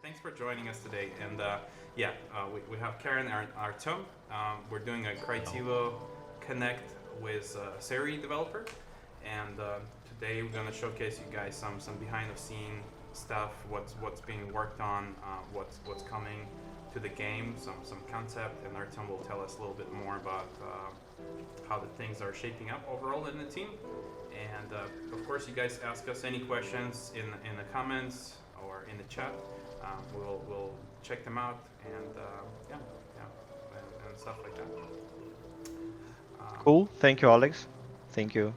thanks for joining us today. And we have Karen and Artem. We're doing a Crytivo Connect with Sayri developer, and today we're gonna showcase you guys some behind the scene stuff. What's being worked on, what's coming to the game, some concept, and Artem will tell us a little bit more about how the things are shaping up overall in the team. And of course, you guys ask us any questions in the comments or in the chat. We'll check them out and and stuff like that. Cool. Thank you, Alex. Thank you.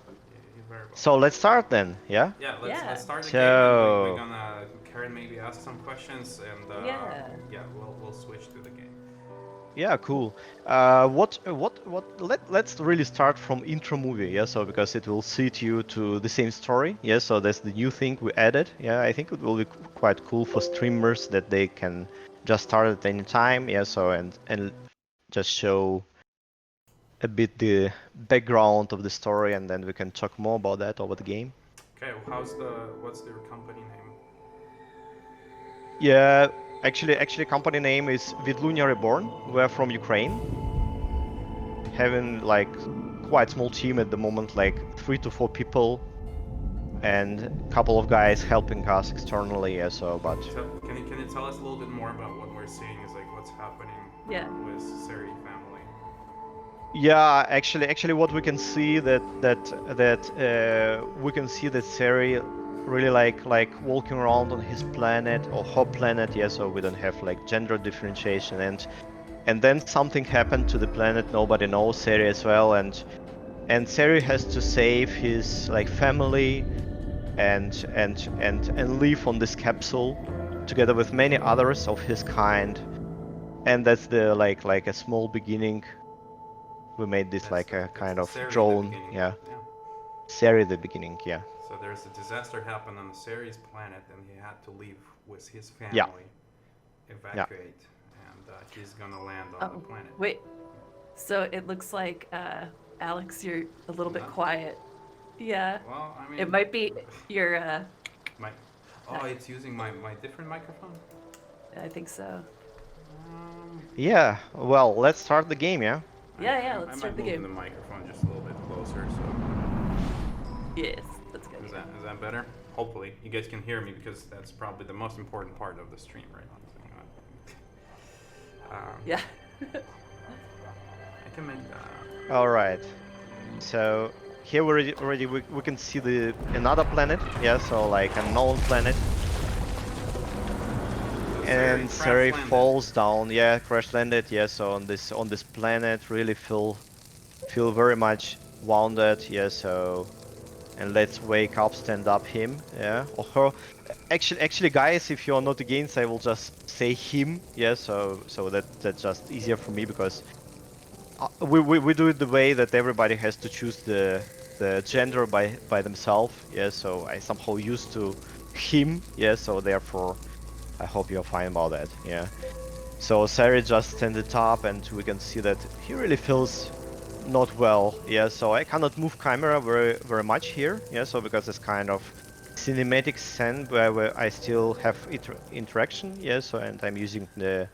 You're very welcome. So let's start then, yeah? Yeah, let's start the game, and we're So, gonna Karen maybe ask some questions, and Yeah. we'll switch to the game. yeah, cool. Let's really start from intro movie, yeah. So because it will suit you to the same story, yeah. So that's the new thing we added. Yeah, I think it will be quite cool for streamers that they can just start at any time, yeah. So and just show a bit the background of the story, and then we can talk more about that over the game. Okay, what's your company name? Yeah, actually, company name is Vidlunia Reborn. We're from Ukraine, having like quite small team at the moment, like 3 to 4 people, and a couple of guys helping us externally. Yeah, so but Can you tell us a little bit more about what we're seeing? Is like what's happening Yeah. with Seri family? yeah, actually, what we can see we can see that Seri really like walking around on his planet or her planet. Yeah, so we don't have like gender differentiation and then something happened to the planet. Nobody knows Seri as well, and Seri has to save his like family and live on this capsule together with many others of his kind. And that's the like a small beginning. We made this like a kind of Seri in the drone. beginning. Yeah, Yeah. Seri the beginning. Yeah, So there's a disaster happened on Seri's planet, and he had to leave with his yeah, family, yeah. evacuate, and he's gonna land on the Oh, planet. wait. So it looks like, Alex, you're a little bit Huh? quiet. Yeah. Well, I mean, It might be your, my. Oh, it's using my different microphone. I think so. Yeah, well, let's start the game, yeah? Yeah, I let's start the might move game. the microphone just a little bit closer. So Yes, that's good. is that better? Hopefully, you guys can hear me because that's probably the most important part of the stream, right? Yeah. I can make that. All right. So here we can see another planet, yeah, so like a known planet. And Seri falls down, yeah, crash landed, yeah. So on this planet, really feel very much wounded, yeah. So and let's wake up, stand up him, yeah, or her. Actually, guys, if you're not against, I will just say him, yeah. So that's just easier for me because we do it the way that everybody has to choose the gender by themselves, yeah. So I somehow used to him, yeah. So therefore, I hope you're fine about that, yeah. So Sayri just standed up, and we can see that he really feels not well, yeah. So I cannot move camera very much here, yeah. So because it's kind of cinematic scene where I still have interaction, yeah. So and I'm using the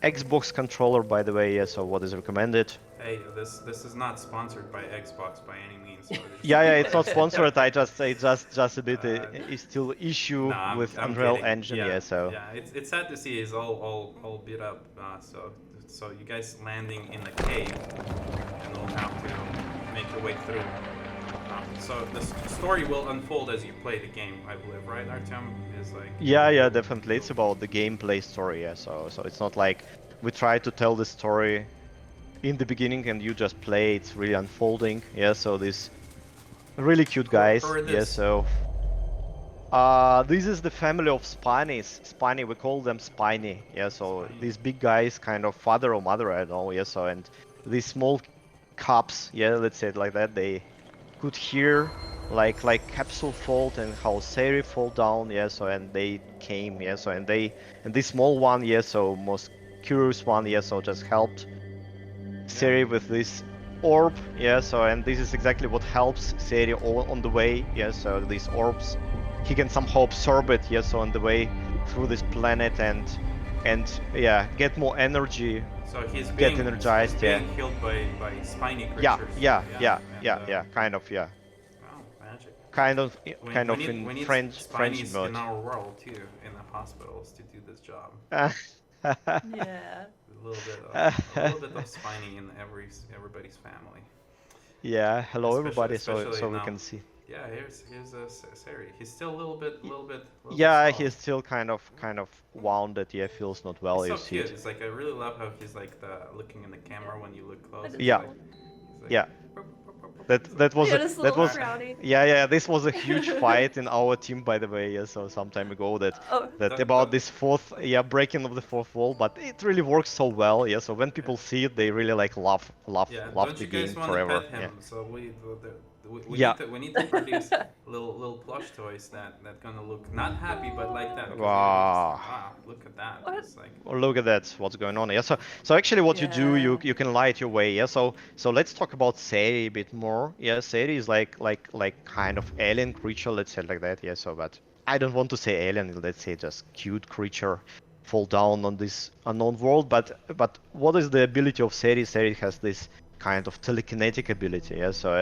Xbox controller, by the way, yeah. So what is recommended? Hey, this is not sponsored by Xbox by any means. So Yeah, it's not sponsored. I just say just a bit. It's still issue No, with I'm Unreal kidding. Engine, yeah. So Yeah, it's sad to see he's all beat up. So you guys landing in the cave, and we'll have to make your way through. So the story will unfold as you play the game, I believe, right, Artyom? Is like. yeah, definitely. It's about the gameplay story, yeah. So it's not like we try to tell the story in the beginning and you just play. It's really unfolding, yeah. So these really cute guys, Who are yeah. this? So this is the family of Spinies. Spiny, we call them Spiny. Yeah, so Spiny. these big guys, kind of father or mother, I don't know. Yeah, so and these small cubs, yeah, let's say it like that. They could hear like capsule fault and how Sayri fall down. Yeah, so and they came. Yeah, so and this small one, yeah, so most curious one, yeah, so just helped Sayri with this orb. Yeah, so and this is exactly what helps Sayri all on the way. Yeah, so these orbs he can somehow absorb it, yes, so on the way through this planet and yeah, get more energy, So get he's energized. Yeah, being healed by spiny yeah, creatures. yeah, Yeah, yeah, and yeah, yeah. Kind of, yeah. wow, magic. Kind of, We, kind we of need in we need French spinies in mode. our world too, in the hospitals to do this job. Yeah. A little bit of spiny in everybody's family. Yeah, hello everybody. Especially So we now. can see. Yeah, here's Sayri. He's still a Y- little bit Yeah, slow. he's still kind of wounded. Yeah, feels not He's well. You so see cute. it. It's like I really love how he's like the looking in the camera when you look close. That is It's Yeah, like cool. he's like yeah. That it's like that was Yeah, a, this that little was frowny. yeah. This was a huge fight in our team, by the way. Yeah, so some time ago Oh, that the about this fourth breaking of the fourth wall, but it really works so well. Yeah, so when yeah. people see it, they really like Yeah, love don't the you guys game want to forever. pet Yeah, him? So yeah. we need to produce little plush toys that gonna look not happy but like that because they're interesting. Wow. Wow, look at that! what? It's like Oh, look at that, what's going on. Yeah, so actually what you do, Yeah. you can light your way. Yeah, so let's talk about Sayri a bit more. Yeah, Sayri is like kind of alien creature, let's say like that. Yeah, so but I don't want to say alien, let's say just cute creature fall down on this unknown world. But what is the ability of Sayri? Sayri has this kind of telekinetic ability. Yeah, so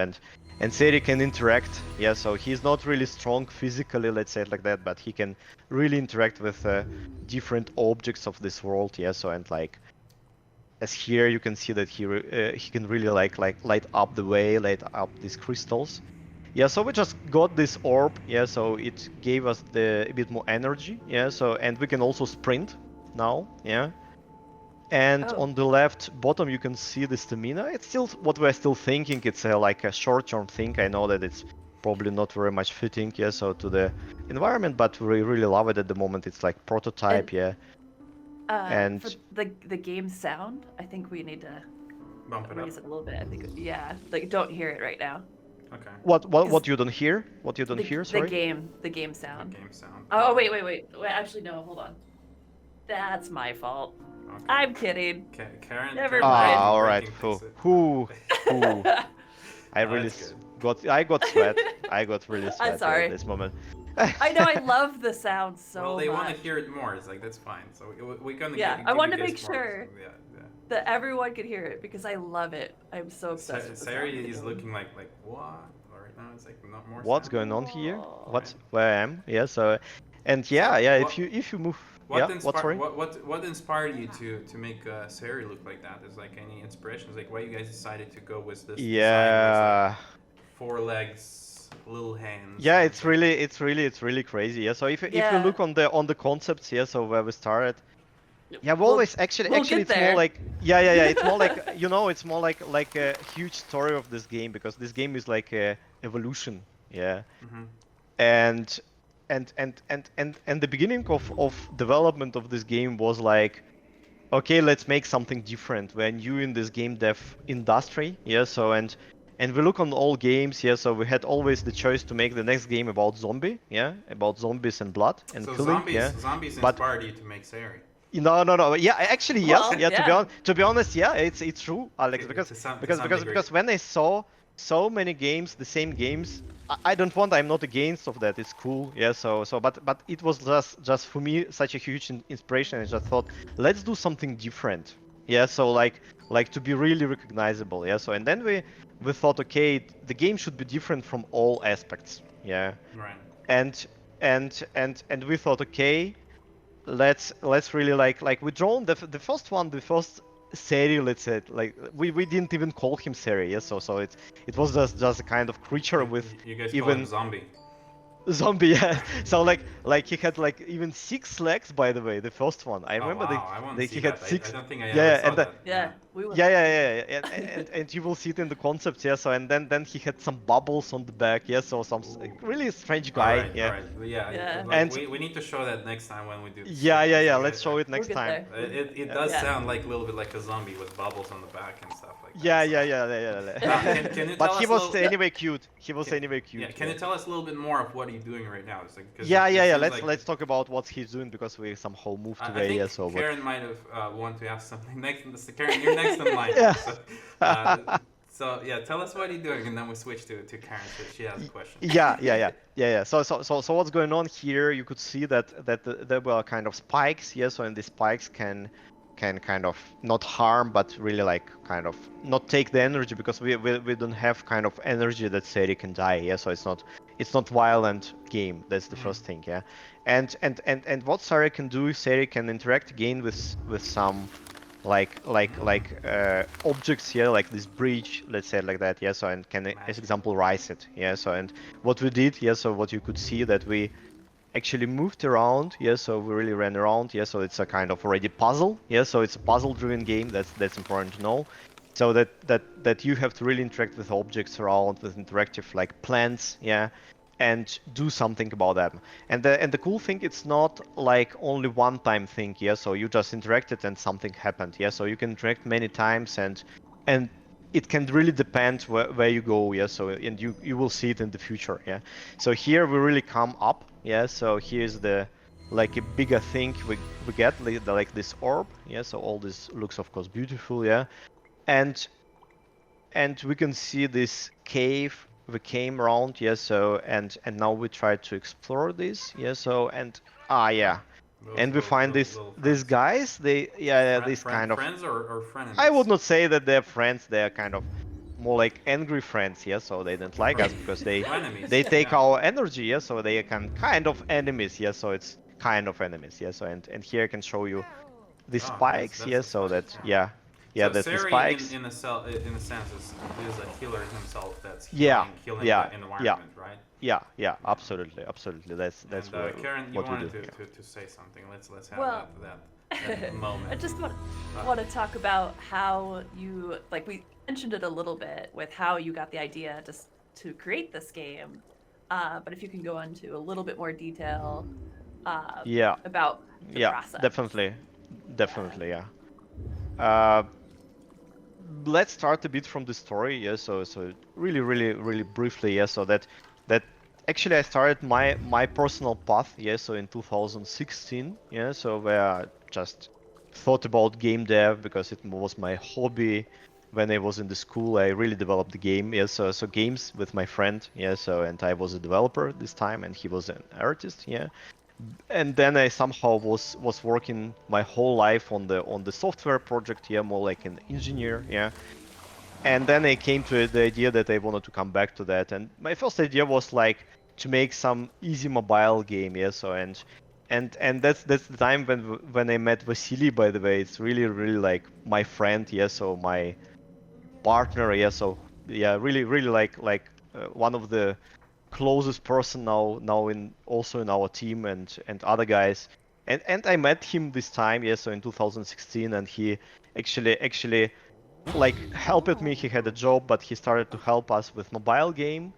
and Sayri can interact. Yeah, so he's not really strong physically, let's say it like that, but he can really interact with different objects of this world. Yeah, so and like as here you can see that he can really like light up the way, light up these crystals. Yeah, so we just got this orb. Yeah, so it gave us a bit more energy. Yeah, so and we can also sprint now. Yeah, and Oh. on the left bottom you can see the stamina. It's still what we're still thinking. It's like a short-term thing. I know that it's probably not very much fitting, yeah, so to the environment, but we really love it at the moment. It's like prototype, And yeah. for And the game sound, I think we need to bump it up. raise it a little bit. I think yeah, like don't hear it right now. Okay. what you don't hear? What you don't hear? The Sorry. game The sound. game sound. Oh wait. Actually no, hold on. That's my fault. Okay. I'm kidding. Karen. Never Karen mind. Ah, all right. fix it. Who? I Oh, really that's good. I got sweat. I got really I'm sweat sorry. at this moment. I know I love the sound so Well, they much. want to hear it more. It's like that's fine. So we're gonna Yeah, I give wanted you to guys make more. sure. Yeah, yeah. That everyone could hear it because I love it. I'm so obsessed with the sound of Sayri the is game. looking like what? Right now it's like not more. What's sound. going on here? Aw. Where I am? Yeah. So, and So, yeah. what- If you move, What yeah. What? Sorry. what inspired you to make Sayri look like that? Is like any inspirations? Like why you guys decided to go with this design? Yeah. Where it's like 4 legs, little hands. Yeah, and it's really crazy. Yeah. So if you Yeah. look on the concepts, yeah. So where we started. Yeah, we We'll- always we'll actually get it's more there. like it's more like it's more like a huge story of this game because this game is like a evolution. Yeah. Mhm. And and the beginning of development of this game was like, okay, let's make something different. We're new in this game dev industry, yeah. So and we look on all games, yeah. So we had always the choice to make the next game about zombie, yeah, about zombies and blood and So killing, yeah. zombies But inspired you to make Sayri. no. Yeah, actually, yes. Well, Yeah, yeah. to be honest, yeah, it's true, Alex. To Because some because because degree. because when I saw so many games, the same games, I don't want. I'm not against of that. It's cool. Yeah. But it was just for me such a huge inspiration. I just thought, let's do something different. Yeah. So like to be really recognizable. Yeah. So and then we thought, okay, the game should be different from all aspects. Yeah. Right. And we thought, okay, let's really like we drawn the first one, the first Sayri, let's say, like we didn't even call him Sayri, yeah. So it was just a kind of creature with You guys call even him zombie. zombie, yeah. So like he had like even 6 legs, by the way, the first one. I remember Oh, wow. I want to see he had that. six. I don't think I Yeah, ever saw and that. Yeah, we will. yeah. And you will see it in the concept, yeah. So and then he had some bubbles on the back, yeah. So some really strange guy, All right, yeah. all right. Yeah, Yeah. like, And- we need to show that next time when we do this. Yeah. Like, Let's show it next get time. there. It does Yeah. sound like a little bit like a zombie with bubbles on the back and stuff like that. Yeah. Can you But tell he us a was little- anyway cute. He was Can- anyway cute. Yeah, can you tell us a little bit more of what he's doing right now? It's like, 'cause Yeah. it seems Let's like- let's talk about what he's doing because we somehow moved I away. think Yeah. So. But... Karen might have want to ask something next. Karen, you're next in line. Yeah. So, So yeah, tell us what you're doing, and then we switch to Karen. So she has a question. Yeah. So what's going on here? You could see that there were kind of spikes. Yeah. So and the spikes can kind of not harm, but really like kind of not take the energy because we don't have kind of energy that Sayri can die. Yeah. So it's not violent game. That's the first thing. Yeah. And what Sayri can do, Sayri can interact again with some objects here, like this bridge, let's say it like that. Yeah. So and can as example rise it. Yeah. So and what we did, yeah. So what you could see that we actually moved around. Yeah. So we really ran around. Yeah. So it's a kind of already puzzle. Yeah. So it's a puzzle-driven game. That's important to know. So that you have to really interact with objects around, with interactive like plants. Yeah. And do something about them. And the cool thing, it's not like only one time thing. Yeah. So you just interacted and something happened. Yeah. So you can interact many times and it can really depend where you go. Yeah. So and you will see it in the future. Yeah. So here we really come up. Yeah. So here's the like a bigger thing we get like this orb. Yeah. So all this looks of course beautiful. Yeah. And we can see this cave we came around. Yeah. So and now we try to explore this. Yeah. So and yeah. Those And we find little these friends. guys. They this kind of, Friends or I frenemies? would not say that they're friends. They're kind of more like angry friends, yeah. So they don't like us because they Frenemies. take Yeah. our energy, yeah. So they can kind of enemies, yeah. So it's kind of enemies, yeah. So and here I can show you the Oh, spikes, that's yeah. the So spike. that Yeah. yeah, So that's the Sayri spikes. in a sense is a healer himself that's Yeah, healing yeah, the yeah, environment, right? yeah. Yeah. Absolutely. That's And Karen, you what we wanted do. Yeah. to say something. Let's have Well, that I moment. just want to talk about how you, like, we mentioned it a little bit with how you got the idea to create this game. But if you can go into a little bit more detail Yeah, about the yeah, process. definitely, yeah. Uh, let's start a bit from the story. Yeah. So really briefly. Yeah. So that actually I started my personal path. Yeah. So in 2016. Yeah. So where I just thought about game dev because it was my hobby. When I was in the school, I really developed the game. Yeah. So games with my friend. Yeah. So and I was a developer this time, and he was an artist. Yeah. And then I somehow was working my whole life on the software project, yeah, more like an engineer, yeah. And then I came to the idea that I wanted to come back to that. And my first idea was like to make some easy mobile game, yeah. So and that's the time when I met Vasily. By the way, it's really like my friend, yeah. So my partner, yeah. So yeah, really like one of the closest person now in also in our team and other guys. And I met him this time, yes, so in 2016, and he actually like helped me. He had a job, but he started to help us with mobile game.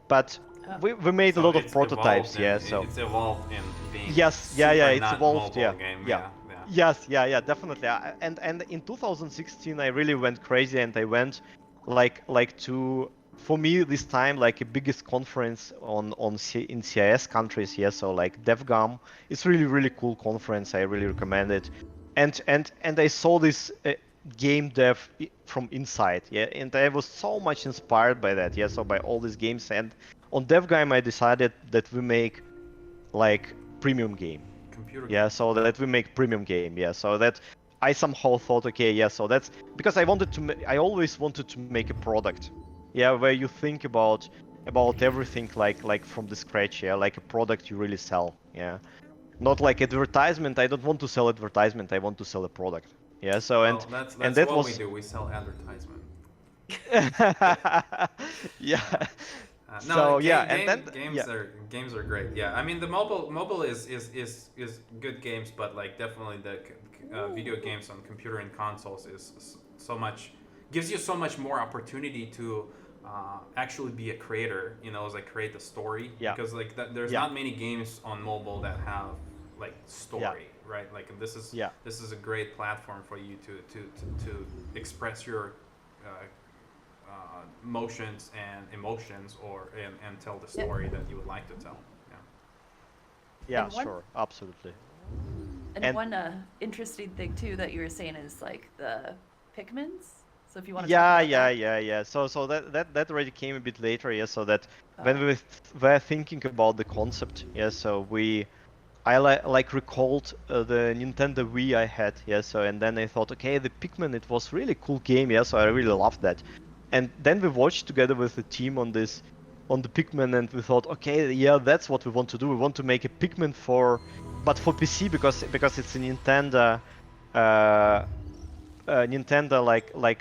But Oh. we made a So lot of prototypes, yeah. So it's evolved in being yes, yeah, super it's not evolved, mobile yeah, game. yeah. Yeah, yeah. Yes, yeah, definitely. And in 2016, I really went crazy, and I went like to, for me this time, like a biggest conference in CIS countries. Yeah, so like DevGam. It's really cool conference. I really recommend it. And I saw this game dev from inside. Yeah, and I was so much inspired by that. Yeah, so by all these games. And on DevGam, I decided that we make like premium game. Computer game. Yeah, so that we make premium game. Yeah, so that I somehow thought, okay, yeah, so that's because I always wanted to make a product. Yeah, where you think about everything like from the scratch. Yeah, like a product you really sell. Yeah, not like advertisement. I don't want to sell advertisement. I want to sell a product. Yeah, so Well, and that's that what we was do. We sell advertisement. yeah. No, So yeah, and then yeah, games are great. Yeah, I mean the mobile is good games, but like definitely the video games on computer and consoles is so much gives you so much more opportunity to actually be a creator. You know, as like create the story yeah, because like there's yeah, not many games on mobile that have like yeah, story, right? Like yeah. this is a great platform for you to express your motions and emotions and tell the Yeah. story that you would like to tell. Yeah. Yeah, And one sure, absolutely. and And one interesting thing too that you were saying is like the Pikmins. So if you want to talk about that. Yeah. So that already came a bit later, yeah. So that when Oh. we were thinking about the concept, yeah. So I like recalled the Nintendo Wii I had, yeah. So and then I thought, okay, the Pikmin, it was really cool game, yeah. So I really loved that, and then we watched together with the team on the Pikmin, and we thought, okay, yeah, that's what we want to do. We want to make a Pikmin but for PC because it's a uh, Nintendo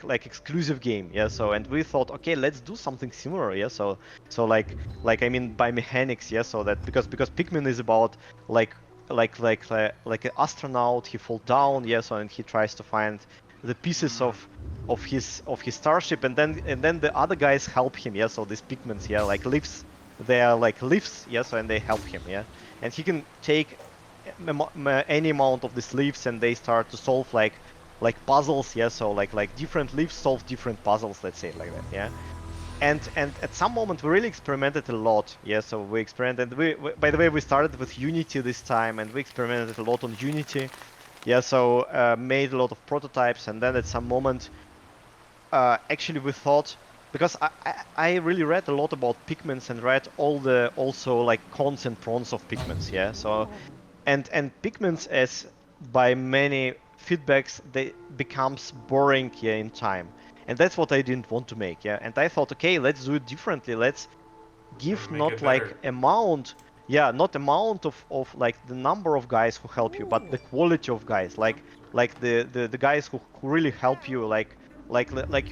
like exclusive game, yeah. So and we thought, okay, let's do something similar, yeah. So I mean by mechanics, yeah. So that because Pikmin is about like like an astronaut, he fall down, yeah. So and he tries to find the pieces of his starship, and then the other guys help him, yeah. So these Pikmins, yeah, like lifts, they are like lifts, yeah. So and they help him, yeah. And he can take any amount of these leaves, and they start to solve like puzzles, yeah. So like different leaves solve different puzzles, let's say it like that, yeah. And at some moment we really experimented a lot, yeah. So we experimented. By the way, we started with Unity this time, and we experimented a lot on Unity, yeah. So made a lot of prototypes, and then at some moment, actually we thought, because I really read a lot about Pikmins and read all the also like cons and pros of Pikmins, yeah. So and Pikmins, as by many feedbacks, they becomes boring, yeah, in time, and that's what I didn't want to make, yeah. And I thought, okay, let's do it differently. Let's give Make not it like better. amount, yeah, not amount of like the number of guys who help you, but the quality of guys, like the guys who really help you, like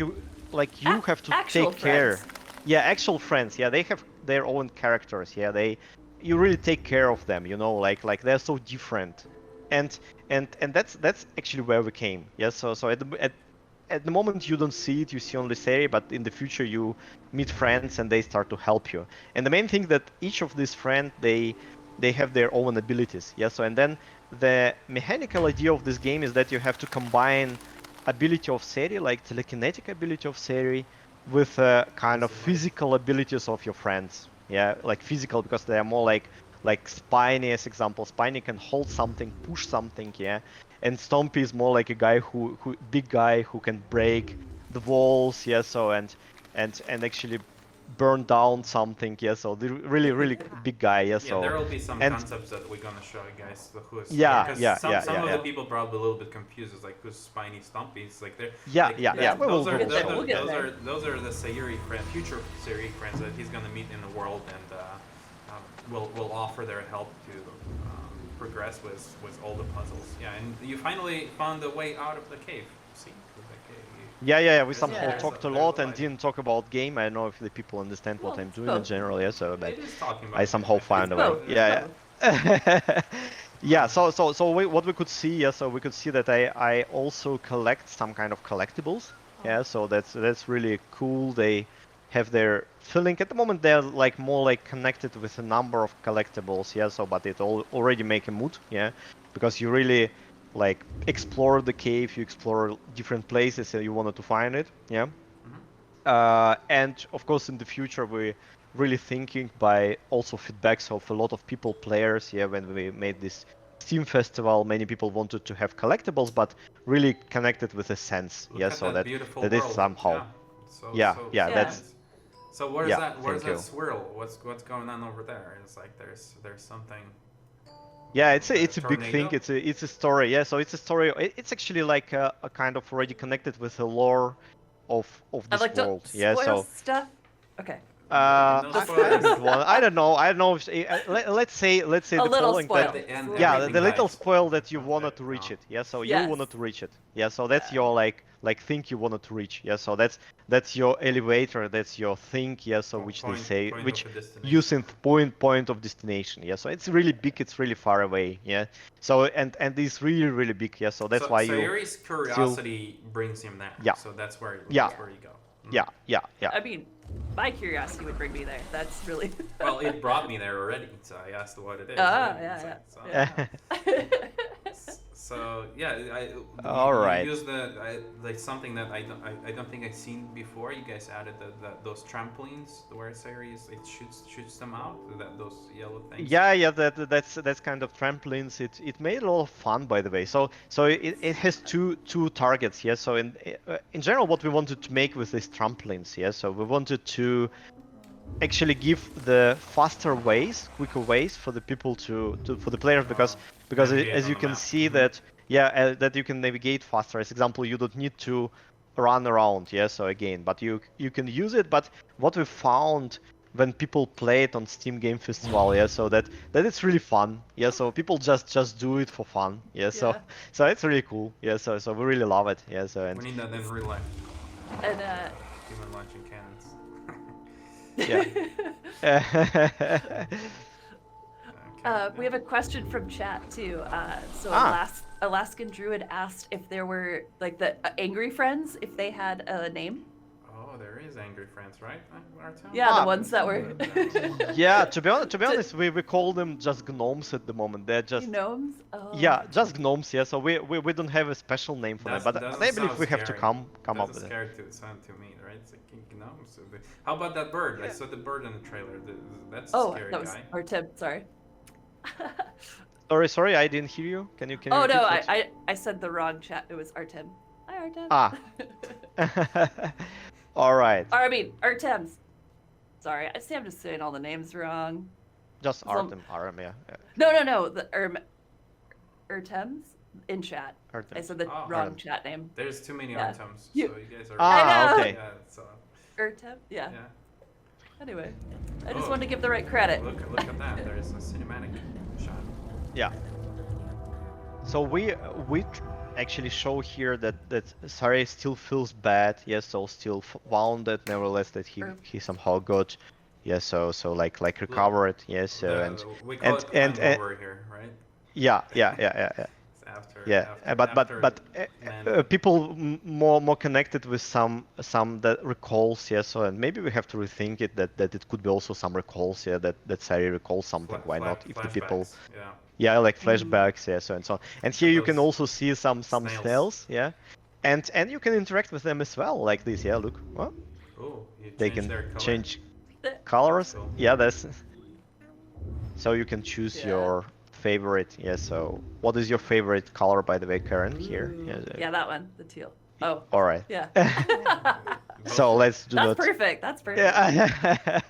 you have to Actual take care. friends. Yeah, actual friends, yeah, they have their own characters, yeah. You really take care of them, you know, like they're so different, and and that's actually where we came, yeah. So at the moment you don't see it, you see only Sayri, but in the future you meet friends and they start to help you. And the main thing that each of these friends, they have their own abilities, yeah. So and then the mechanical idea of this game is that you have to combine ability of Sayri, like telekinetic ability of Sayri, with kind of physical abilities of your friends, yeah. Like physical, because they are more like Spiny, as example. Spiny can hold something, push something, yeah. And Stompy is more like a guy who big guy who can break the walls, yeah. So and actually burn down something, yeah. So the really big guy, yeah. Yeah, there So will be some and concepts that we're gonna show you guys. Who's yeah, because yeah, some yeah, some yeah, of yeah. the people probably a little bit confused. It's like who's Spiny Stumpy? It's like they're Yeah, like yeah, yeah. We will, those we are will those show. We'll get are those there. are those are the Sayuri friend, future Sayuri friends that he's gonna meet in the world, and will offer their help to progress with all the puzzles. Yeah, and you finally found a way out of the cave. See, Yeah. We there's somehow Yeah. talked a there's lot and light. didn't talk about game. I don't know if the people understand what Well, I'm it's doing in both. general, yeah. So, but It is talking I about game. somehow I think. found It's a way. both. It's Yeah, both. yeah. Yeah. So what we could see, yeah. So we could see that I also collect some kind of collectibles. Yeah. So that's really cool. They have their filling at the moment. They're like more like connected with a number of collectibles. Yeah. So but it already make a mood. Yeah. Because you really like explore the cave. You explore different places and you wanted to find it. Yeah. And of course, in the future, we're really thinking by also feedbacks of a lot of people, players. Yeah, when we made this Steam festival, many people wanted to have collectibles, but really connected with a sense. Look Yeah, at so that that beautiful that is world. somehow. Yeah. So Yeah, so yeah, so Yeah. that's nice. So what is yeah. that? What is Thank that you. swirl? What's going on over there? It's like there's something. Yeah, Is that it's a a big thing. tornado? It's a story. Yeah, so it's a story. It's actually like a kind of already connected with the lore of I this like don't world. Yeah, spoil so stuff. Okay. No Just I spoilers. don't want. I don't know. I don't know. If, let's say a the little following At that. spoil. the end, Yeah, everything the little dies. spoil that you Okay. wanted to reach it. Yeah, so you Yes. wanted to reach it. Yeah, so that's Yeah. your like thing you wanted to reach. Yeah, so that's your elevator. That's your thing. Yeah, so which they say Point which of a destination. using point of destination. Yeah, so it's really big. It's really far away. Yeah, so and it's really big. Yeah, so that's So why you Sayuri's still. curiosity brings him there. Yeah, So that's where yeah, you go. yeah, yeah. I mean, my curiosity would bring me there. That's really. Well, it brought me there already, so I asked what it is. Ah, right? yeah, So, yeah. so So yeah, All you right. use like something that I don't think I've seen before. You guys added those trampolines where Sayri it shoots them out. Those yellow things. Yeah, that's kind of trampolines. It made a lot of fun, by the way. So it has two targets. Yeah. So in general, what we wanted to make with these trampolines. Yeah. So we wanted to actually give the faster ways, quicker ways for the people for the players because Navigate as on you the can map. see that that you can navigate faster. As example, you don't need to run around. Yeah. So again, but you can use it. But what we found when people play it on Steam Game Festival, yeah, so that it's really fun. Yeah. So people just do it for fun. Yeah. So Yeah. so it's really cool. Yeah. So we really love it. Yeah. So We need that in real life. And Human launching cannons. yeah. we have a question from chat too. So Alaskan Druid asked if there were like the Angry Friends, if they had a name. Oh, there is angry friends, right? Artem? Yeah, the ones that were. Yeah, to be honest, we call them just gnomes at the moment. They're just Gnomes. Oh. yeah, just gnomes. Yeah, so we don't have a special name for them, but I believe we have to come up with it. Scary to sound to me, right? It's like gnomes. How about that bird? I saw the bird in the trailer. That's a scary that was guy. Artem. Sorry. Sorry, I didn't hear you. Can you Oh repeat no, what- I said the wrong chat. It was Artem. Hi Artem. Ah. All right. Or I mean Artems. Sorry, I see I'm just saying all the names wrong. Just Artem, yeah. No, the Artems in chat. Artem. I said the Oh. wrong Artem. chat name. There's too many Yeah. Artems, You- so you guys are. Ah, I know. okay. Yeah, so, Artem? Yeah. yeah. Anyway, I just Oh. wanted to give the right credit. Look at that. There's a cinematic shot. Yeah. So we actually show here that Sayri still feels bad. Yes, so still wounded. Nevertheless, that he somehow got, so like recovered. Yes, so We call it hangover here, right? yeah. It's But landing. people more connected with some that recalls. Yeah, so and maybe we have to rethink it that it could be also some recalls. Yeah, that Sayri recalls something. Why not? If the people. Yeah. Yeah, like flashbacks, yeah, so and so on. And here you can Those also see some snails, yeah, and you can interact with them as well, like this. Yeah, look, well, Oh, you they change can their color. change colors. Cool. Yeah, that's. So you can choose Yeah. your favorite. Yeah. So what is your favorite color, by the way, Karen? Here. Yeah, that one, the teal. Oh. All right. Yeah. So let's do That's that. perfect. That's perfect. Yeah.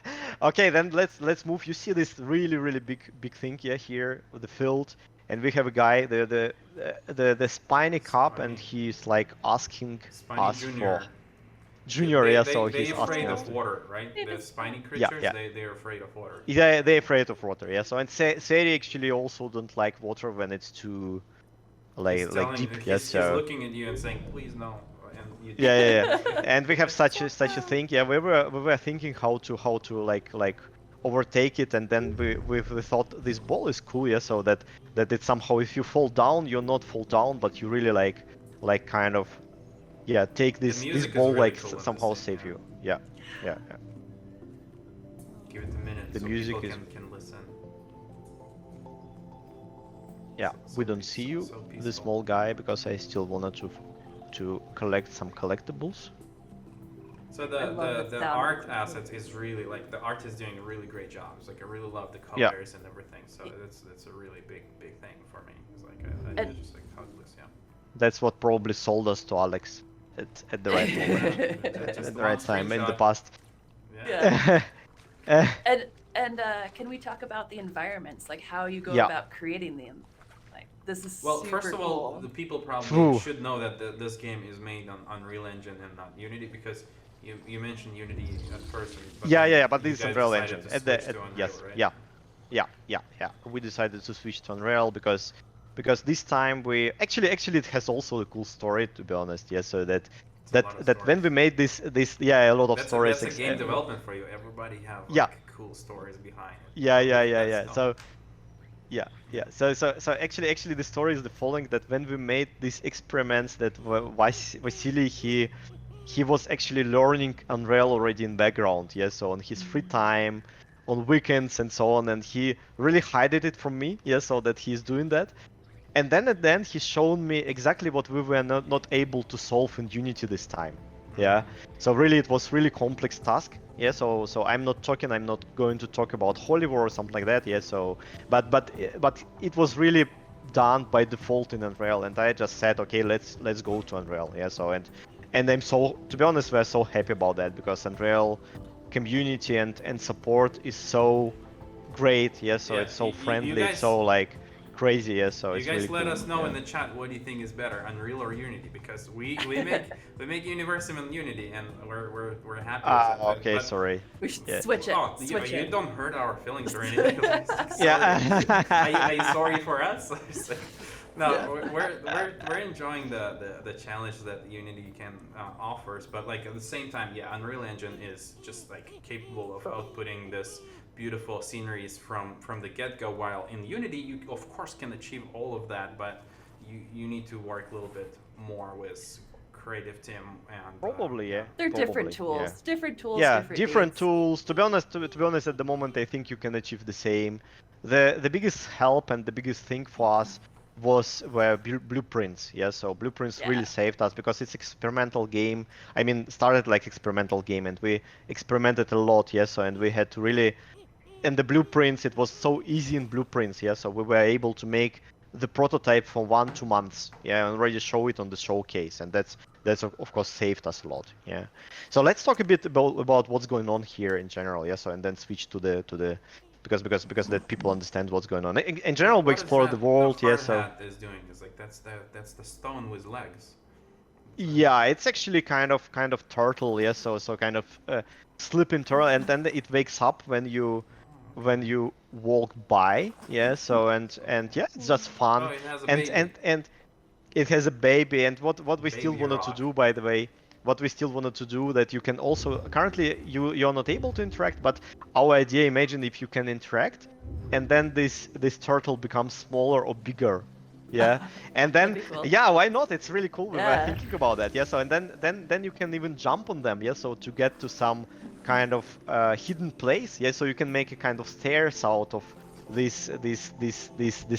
Okay, then let's move. You see this really big thing, yeah, here with the field, and we have a guy, the spiny cop, and he's like asking Spiny us Junior. for Junior, they, yeah. they, So they he's afraid asking us of to. water, right? Yeah, The it's- spiny Yeah, creatures, yeah. they're afraid of water. Yeah, they're afraid of water, yeah. So and Sayri actually also don't like water when it's too He's like telling, deep, he's, yeah. he's So. looking at you and saying, "Please no." And you Yeah. And we have such a thing. Yeah, we were thinking how to like overtake it, and then we thought this ball is cool. Yeah, so that it somehow, if you fall down, you're not fall down, but you really like kind of take this music is ball really like cool in this somehow thing, save yeah. you. Yeah. Give it a minute The so music people is- can listen. Yeah, So we don't see you, so the peaceful. small guy, because I still wanted to collect some collectibles. So I love the sound art of it. assets is really like the art is doing a really great job. It's like I really love the Yeah. colors and everything. So that's a really big thing for me. It's like I And- just like hug this, yeah. That's what probably sold us to Alex at the right moment, Just at the one right time in the screenshot. past. Yeah. Uh, And can we talk about the environments, like how you go Yeah. about creating them? Like this is Well, super first of all, cool. the people probably Phew. should know that this game is made on Unreal Engine and not Unity because you mentioned Unity at first. But yeah, but you this is guys Unreal decided Engine. to At the, switch to Unreal, yes, right? yeah. We decided to switch to Unreal because this time we actually it has also a cool story, to be honest. Yeah, so that It's a lot of when we stories. made this a lot of That's stories. that's a game development for you. Everybody have like Yeah. cool stories behind it. Yeah. That's So, So actually the story is the following: that when we made these experiments, that Vasily he was actually learning Unreal already in background. Yeah, so on his free time, on weekends and so on, and he really hid it from me. Yeah, so that he's doing that. And then at the end, he showed me exactly what we were not able to solve in Unity this time. Yeah. So really, it was really complex task. Yeah. So I'm not going to talk about Holy War or something like that. Yeah. So, but it was really done by default in Unreal, and I just said, okay, let's go to Unreal. Yeah. So and I'm so, to be honest, we're so happy about that because Unreal community and support is so great. Yeah. So Yeah, it's so you friendly. It's guys, so like crazy. Yeah. So you it's really guys let cool. us know Yeah. in the chat what do you think is better, Unreal or Unity? Because we make Universum in Unity, and we're happy with that. Okay, But sorry. We should Yeah. switch it. oh, Switch you it. don't hurt our feelings or anything. Sorry. Yeah. Are you sorry for us? No, Yeah. we're enjoying the challenge that Unity can offers, but like at the same time, yeah, Unreal Engine is just like capable of outputting this beautiful sceneries from the get-go, while in Unity you of course can achieve all of that, but you need to work a little bit more with creative team and Probably, yeah. They're different Probably, yeah. tools. Different tools, Yeah, different needs. tools. To be honest, at the moment, I think you can achieve the same. The biggest help and the biggest thing for us were blueprints. Yeah, so blueprints really Yeah. saved us because it's experimental game. I mean, started like experimental game, and we experimented a lot. Yeah, so and we had to really, and the blueprints, it was so easy in blueprints. Yeah, so we were able to make the prototype for 1-2 months. Yeah, and already show it on the showcase, and that's of course saved us a lot. Yeah. So let's talk a bit about what's going on here in general. Yeah. So and then switch to the because that people understand what's going on. In general, we what is explore the that the world. Yeah. hard So hat is doing? Is like that's the stone with legs. yeah, it's actually kind of turtle. Yeah. So kind of sleeping turtle, and then it wakes up when you walk by. Yeah. So and yeah, it's just Oh, fun. it has a And baby. it has a baby, and what we still Baby wanted to rock. do, by the way, what we still wanted to do that you can also currently you're not able to interact, but our idea, imagine if you can interact, and then this turtle becomes smaller or bigger, yeah, and That'd then be cool. yeah, why not? It's really cool. We were Yeah. thinking about that, yeah. So and then you can even jump on them, yeah. So to get to some kind of hidden place, yeah. So you can make a kind of stairs out of these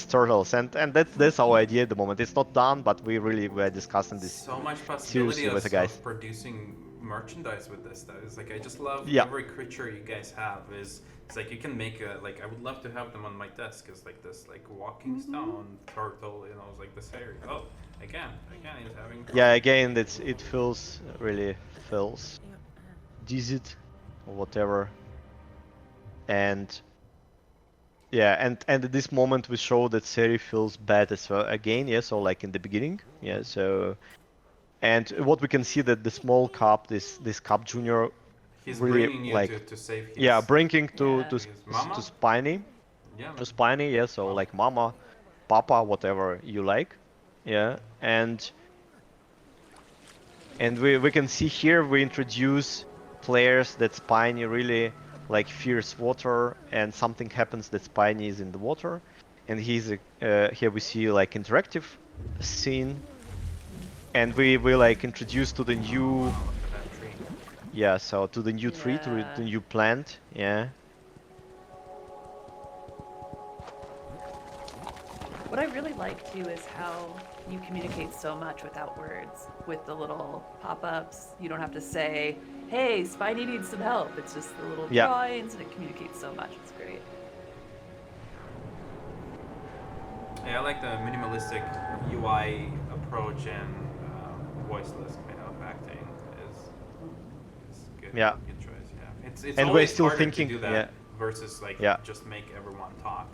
turtles, and that's our idea at the moment. It's not done, but we really were discussing this So much possibility seriously with the guys. of producing merchandise with this stuff. It's like I just love Yeah. every creature you guys have. It's like you can make a like I would love to have them on my desk as like this like walking stone turtle, you know, it's like the Sayri. Oh, again he's having Yeah, again, it feels really feels dizzied or whatever, and yeah, and at this moment we show that Sayri feels bad as well again. Yeah, so like in the beginning, yeah. So and what we can see that the small cup, this cup junior, he's really bringing you like to save his yeah, bringing Yeah. his mama. to Spiny, Yeah, to Spiny, yeah. So Mama. like mama, papa, whatever you like, yeah. And we can see here we introduce players that Spiny really like fears water, and something happens that Spiny is in the water, and he's here we see like interactive scene, and we like introduce to the new Wow, look at that tree. yeah, so to the new tree, to Yeah. the new plant, yeah. What I really like too is how you communicate so much without words. With the little pop-ups, you don't have to say, "Hey, Spiny needs some help." It's just the little Yeah. drawings, and it communicates so much. It's great. Yeah, I like the minimalistic UI approach, and voiceless kind of acting is good. Yeah. Good choice. Yeah, it's And we're always still harder thinking, to do that yeah. versus like Yeah. just make everyone talk.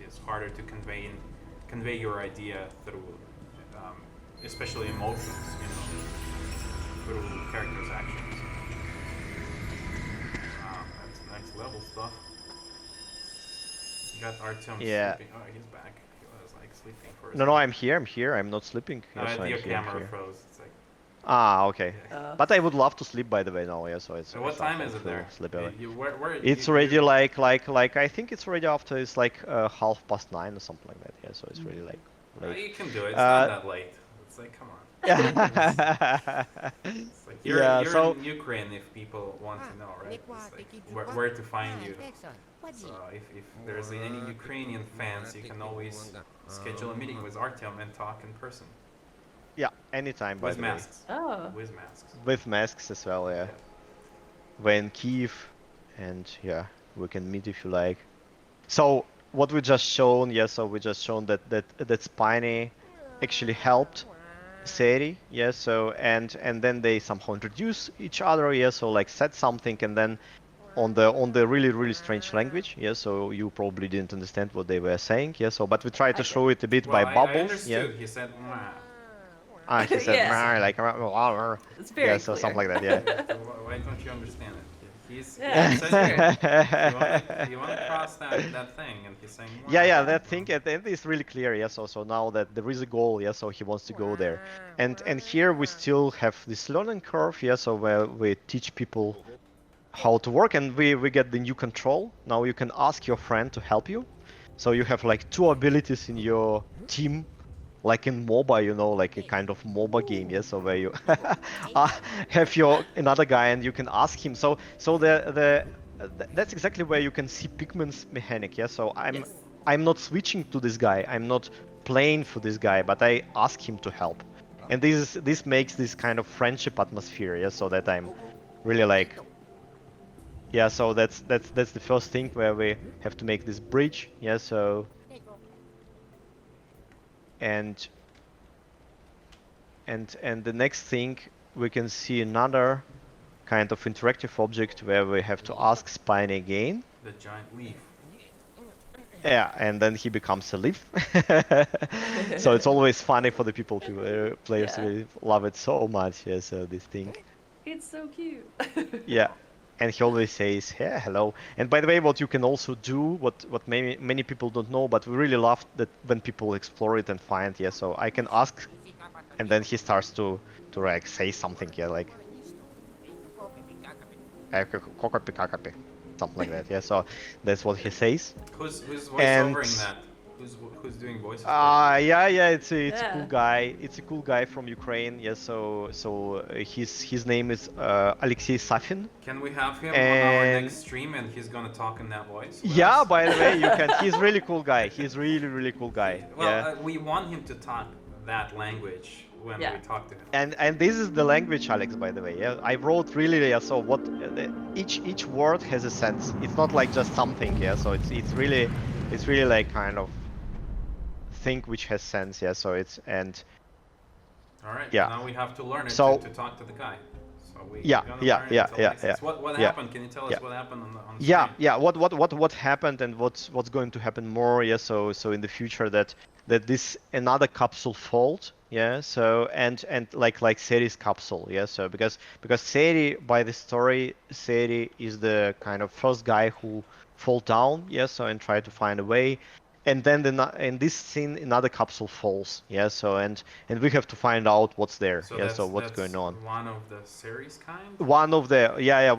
Is harder to convey your idea through, especially emotions, you know, through characters' actions. That's next level stuff. You got Artyom Yeah. sleeping. Oh, he's back. He was like sleeping for a No, second. I'm here. I'm not sleeping. Yes, I'm Your here, I'm camera here. froze. It's like, Ah, okay. Uh, But I would love to sleep, by the way, now. Yeah, so it's. so what so I time can is it feel there? sleepy early. Where It's you- already like I think it's already after. It's like 9:30 or something like that. Yeah, so it's really like late. You can do it. It's not Uh, that late. It's like, come on. Yeah. It's like you're Yeah. you're So in Ukraine if people want to know, right? It's like where to find you. So if there's any Ukrainian fans, you can always schedule a meeting with Artyom and talk in person yeah, anytime by with the way, masks. Oh. With masks. with masks as well. Yeah. Yeah. We're in Kiev, and yeah, we can meet if you like. So what we just shown, yeah. So we just shown that Spiny actually helped Sayri, yeah. So and then they somehow introduce each other, yeah. So like said something, and then on the really strange language, yeah. So you probably didn't understand what they were saying, yeah. So but we tried to I show it a bit Well, by I bubbles, yeah. understood. He said, "Mwah." He said Yeah. "Meh," like It's yeah. very So clear. something like that, yeah. So why don't you understand it? He's Yeah, he it's said true. you wanna cross that thing, and he's saying, Yeah, yeah, "Mwah." that thing at the end is really clear. Yeah, so now that there is a goal, yeah, so he wants to go there, and here we still have this learning curve, yeah, so where we teach people how to work, and we get the new control. Now you can ask your friend to help you, so you have like two abilities in your team, like in MOBA, you know, like a kind of MOBA game, yeah, so where you uh, have your another guy and you can ask him. So that's exactly where you can see Pikmin's mechanic, yeah. So Yes. I'm not switching to this guy. I'm not playing for this guy, but I ask him to help. And this makes this kind of friendship atmosphere, yeah, so that I'm really like yeah, so that's the first thing where we have to make this bridge, yeah, so and and the next thing we can see another kind of interactive object where we have to ask Spiny again. The giant leaf. Yeah, and then he becomes a leaf. So it's always funny for the people to players Yeah. really love it so much. Yeah, so this thing. It's so cute. Yeah, and he always says, "Yeah, hello." And by the way, what you can also do, what many people don't know, but we really love that when people explore it and find. Yeah, so I can ask, and then he starts to like say something. Yeah, like "Kokopi, something like that. Yeah, so that's what he says. Who's And voiceovering that? Who's doing voices? For it? yeah, it's a cool Yeah. guy. It's a cool guy from Ukraine. Yeah, his name is Alexei Safin. Can we have him on our And next stream and he's gonna talk in that voice? With yeah, us? by the way, you can. He's really cool guy. He's really cool guy. Well, Yeah. we want him to talk that language when Yeah. we talk to him. And this is the language, Alex. By the way, yeah, I wrote really. Yeah, so what each word has a sense. It's not like just something. Yeah, so it's really like kind of thing which has sense. Yeah, so it's and All right. yeah. Now we have to learn it So to talk to the guy. So we're yeah, gonna yeah, learn yeah, until yeah, next time. yeah. What Yeah. happened? Can you tell us Yeah. what happened on the Yeah, stream? yeah. What happened and what's going to happen more? Yeah. So in the future that this another capsule fault. Yeah. So and like Sayri's capsule. Yeah. So because Sayri by the story, Sayri is the kind of first guy who fall down. Yeah. So and try to find a way. And then in this scene another capsule falls. Yeah. So and we have to find out what's there. So Yeah. that's So what's going on? one of the series kind. One of the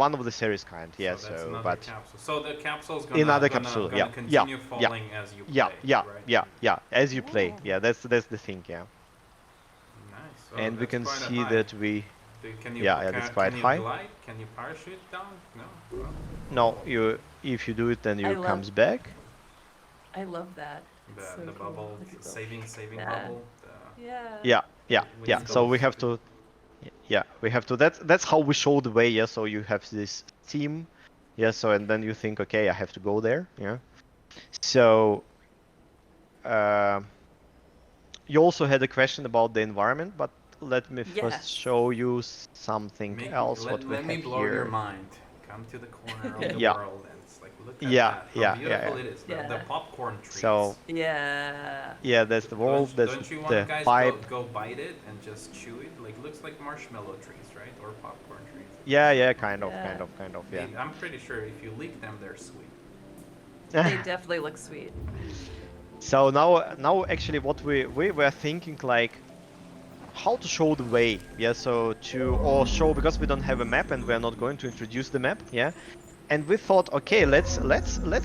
one of the series kind. Yeah. So that's So another but. capsule. So the capsule's gonna Another capsule, yeah, continue yeah, falling as you play. yeah, right? as you play, yeah, that's the thing, yeah. Nice. Oh, And we that's can quite a see high. that we, Can you, yeah, that's quite can high. you glide? Can you parachute down? No. Well, no, if you do it, then I you love- comes back. I love that. the It's so the cool. bubble, Look at that. saving Yeah. bubble. Yeah. Yeah. With So we ghost. have to, yeah, we have to. That's how we show the way. Yeah. So you have this team, yeah. So and then you think, okay, I have to go there. Yeah. So, you also had a question about the environment, but let me Yes. first show you something else. What we let me have blow here. your mind. Come to the corner of the Yeah. world and it's like, look at Yeah, that. How yeah, beautiful yeah. it is. Yeah. The popcorn trees. So Yeah. yeah, that's the world. Don't, That's don't you want the guys pipe. go bite it and just chew it? Like looks like marshmallow trees, right? Or popcorn trees. Yeah, kind of, Yeah. yeah. I'm pretty sure if you lick them, they're sweet. They definitely look sweet. So now actually what we were thinking like how to show the way, yeah, so or show because we don't have a map and we're not going to introduce the map, yeah. And we thought, okay, let's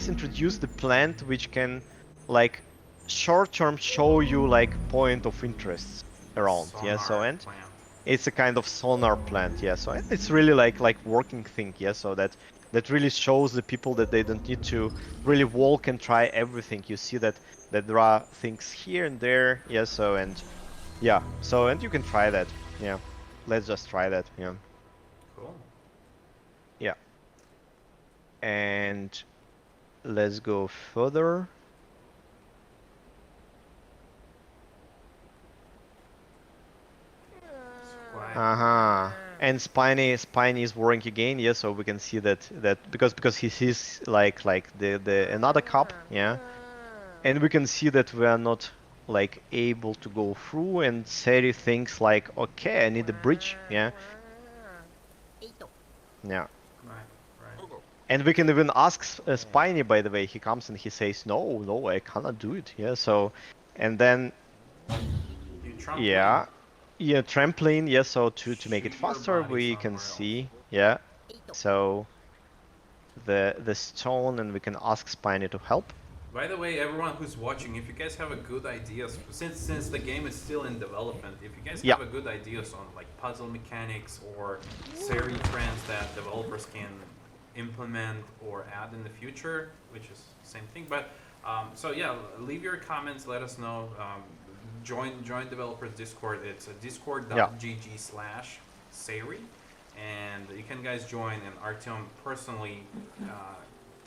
introduce the plant which can like short term show you like point of interest. around. Yeah, so Sonar and plant. it's a kind of sonar plant. Yeah, so it's really like working thing. Yeah, so that really shows the people that they don't need to really walk and try everything. You see that there are things here and there. Yeah, so and yeah, so and you can try that. Yeah, let's just try that. Yeah, Cool. yeah, and let's go further. Uh-huh. And Spiny is worrying again, yeah, so we can see that because he sees like the another cup, yeah. And we can see that we are not like able to go through, and Sayri thinks like, okay, I need a bridge, yeah. Yeah. Right. And we can even ask Spiny, by the way. He comes and he says, no, I cannot do it, yeah, so and then You trampoline. yeah, trampoline, yeah, so to make it Shoot your faster, body we can somewhere else. see, yeah. So the stone, and we can ask Spiny to help. By the way, everyone who's watching, if you guys have a good ideas, since the game is still in development, if you guys Yeah. have a good ideas on like puzzle mechanics or Sayri trends that developers can implement or add in the future, which is the same thing. But so yeah, leave your comments. Let us know. Join developers Discord. It's discord.gg/Sayri, and you can guys join. And Artyom personally.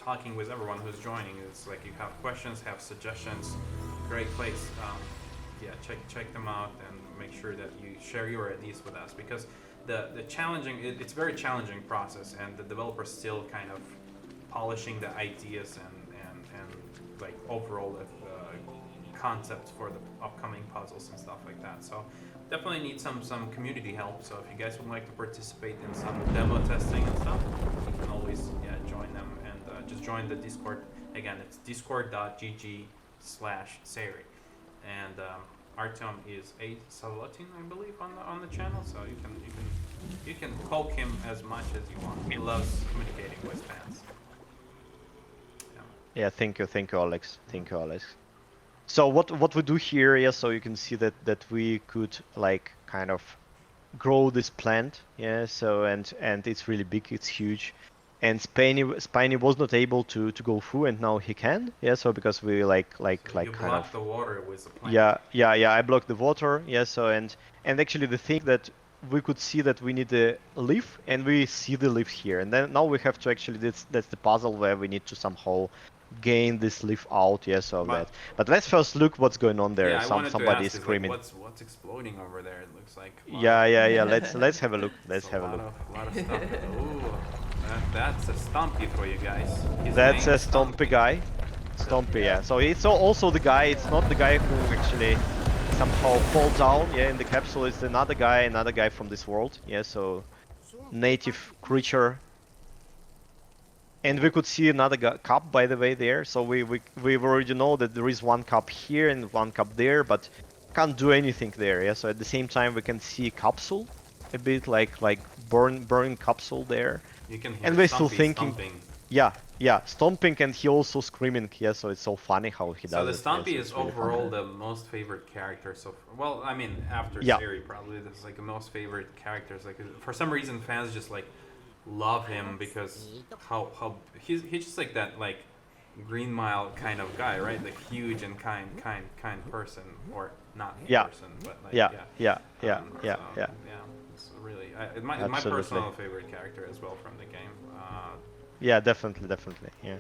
Talking with everyone who's joining. It's like you have questions, have suggestions, great place. Yeah, check them out and make sure that you share your ideas with us because the challenging it's a very challenging process and the developers still kind of polishing the ideas and like overall concepts for the upcoming puzzles and stuff like that. So definitely need some community help. So if you guys would like to participate in some demo testing and stuff, you can always join them and just join the Discord. Again, it's discord.gg/Sayri. And Artyom is a Salotin, I believe, on the channel. So you can poke him as much as you want. He loves communicating with fans. Yeah, thank you, Alex. Thank you, Alex. So what we do here, yeah, so you can see that we could like kind of grow this plant, yeah. So and it's really big, it's huge, and Spiny was not able to go through, and now he can, yeah. So because we like So you kind block of the water with the plant. yeah. I blocked the water, yeah. So and actually the thing that we could see that we need a leaf, and we see the leaf here, and then now we have to actually that's the puzzle where we need to somehow gain this leaf out, yes, of that. But let's first look what's going on there. Yeah, I wanted to Somebody ask, is is like, screaming. what's exploding over there? It looks like. Yeah. Let's have a look. Let's have a look. A lot of stuff. Ooh, that's a Stumpy for you guys. His That's name a is Stompy guy. Stompy, yeah. So it's also the guy. It's not the guy who actually somehow fall down. Yeah, in the capsule. It's another guy from this world. Yeah, so native creature. And we could see another cup, by the way, there. So we already know that there is one cup here and one cup there, but can't do anything there. Yeah. So at the same time, we can see capsule, a bit like burning capsule there. You can hear And we're still Stumpy thinking, stomping. yeah, stomping, and he also screaming. Yeah. So it's so funny how he So does the it. Stumpy Yes, is it's really overall funny. the most favorite character. So well, I mean, after Yeah. Sayri, probably this is like the most favorite characters. Like for some reason, fans just like love him because how he's just like that like Green Mile kind of guy, right? Like huge and kind person, or not Yeah. person, but like Yeah. yeah. It's really my Absolutely. personal favorite character as well from the game. Yeah, definitely. Yeah.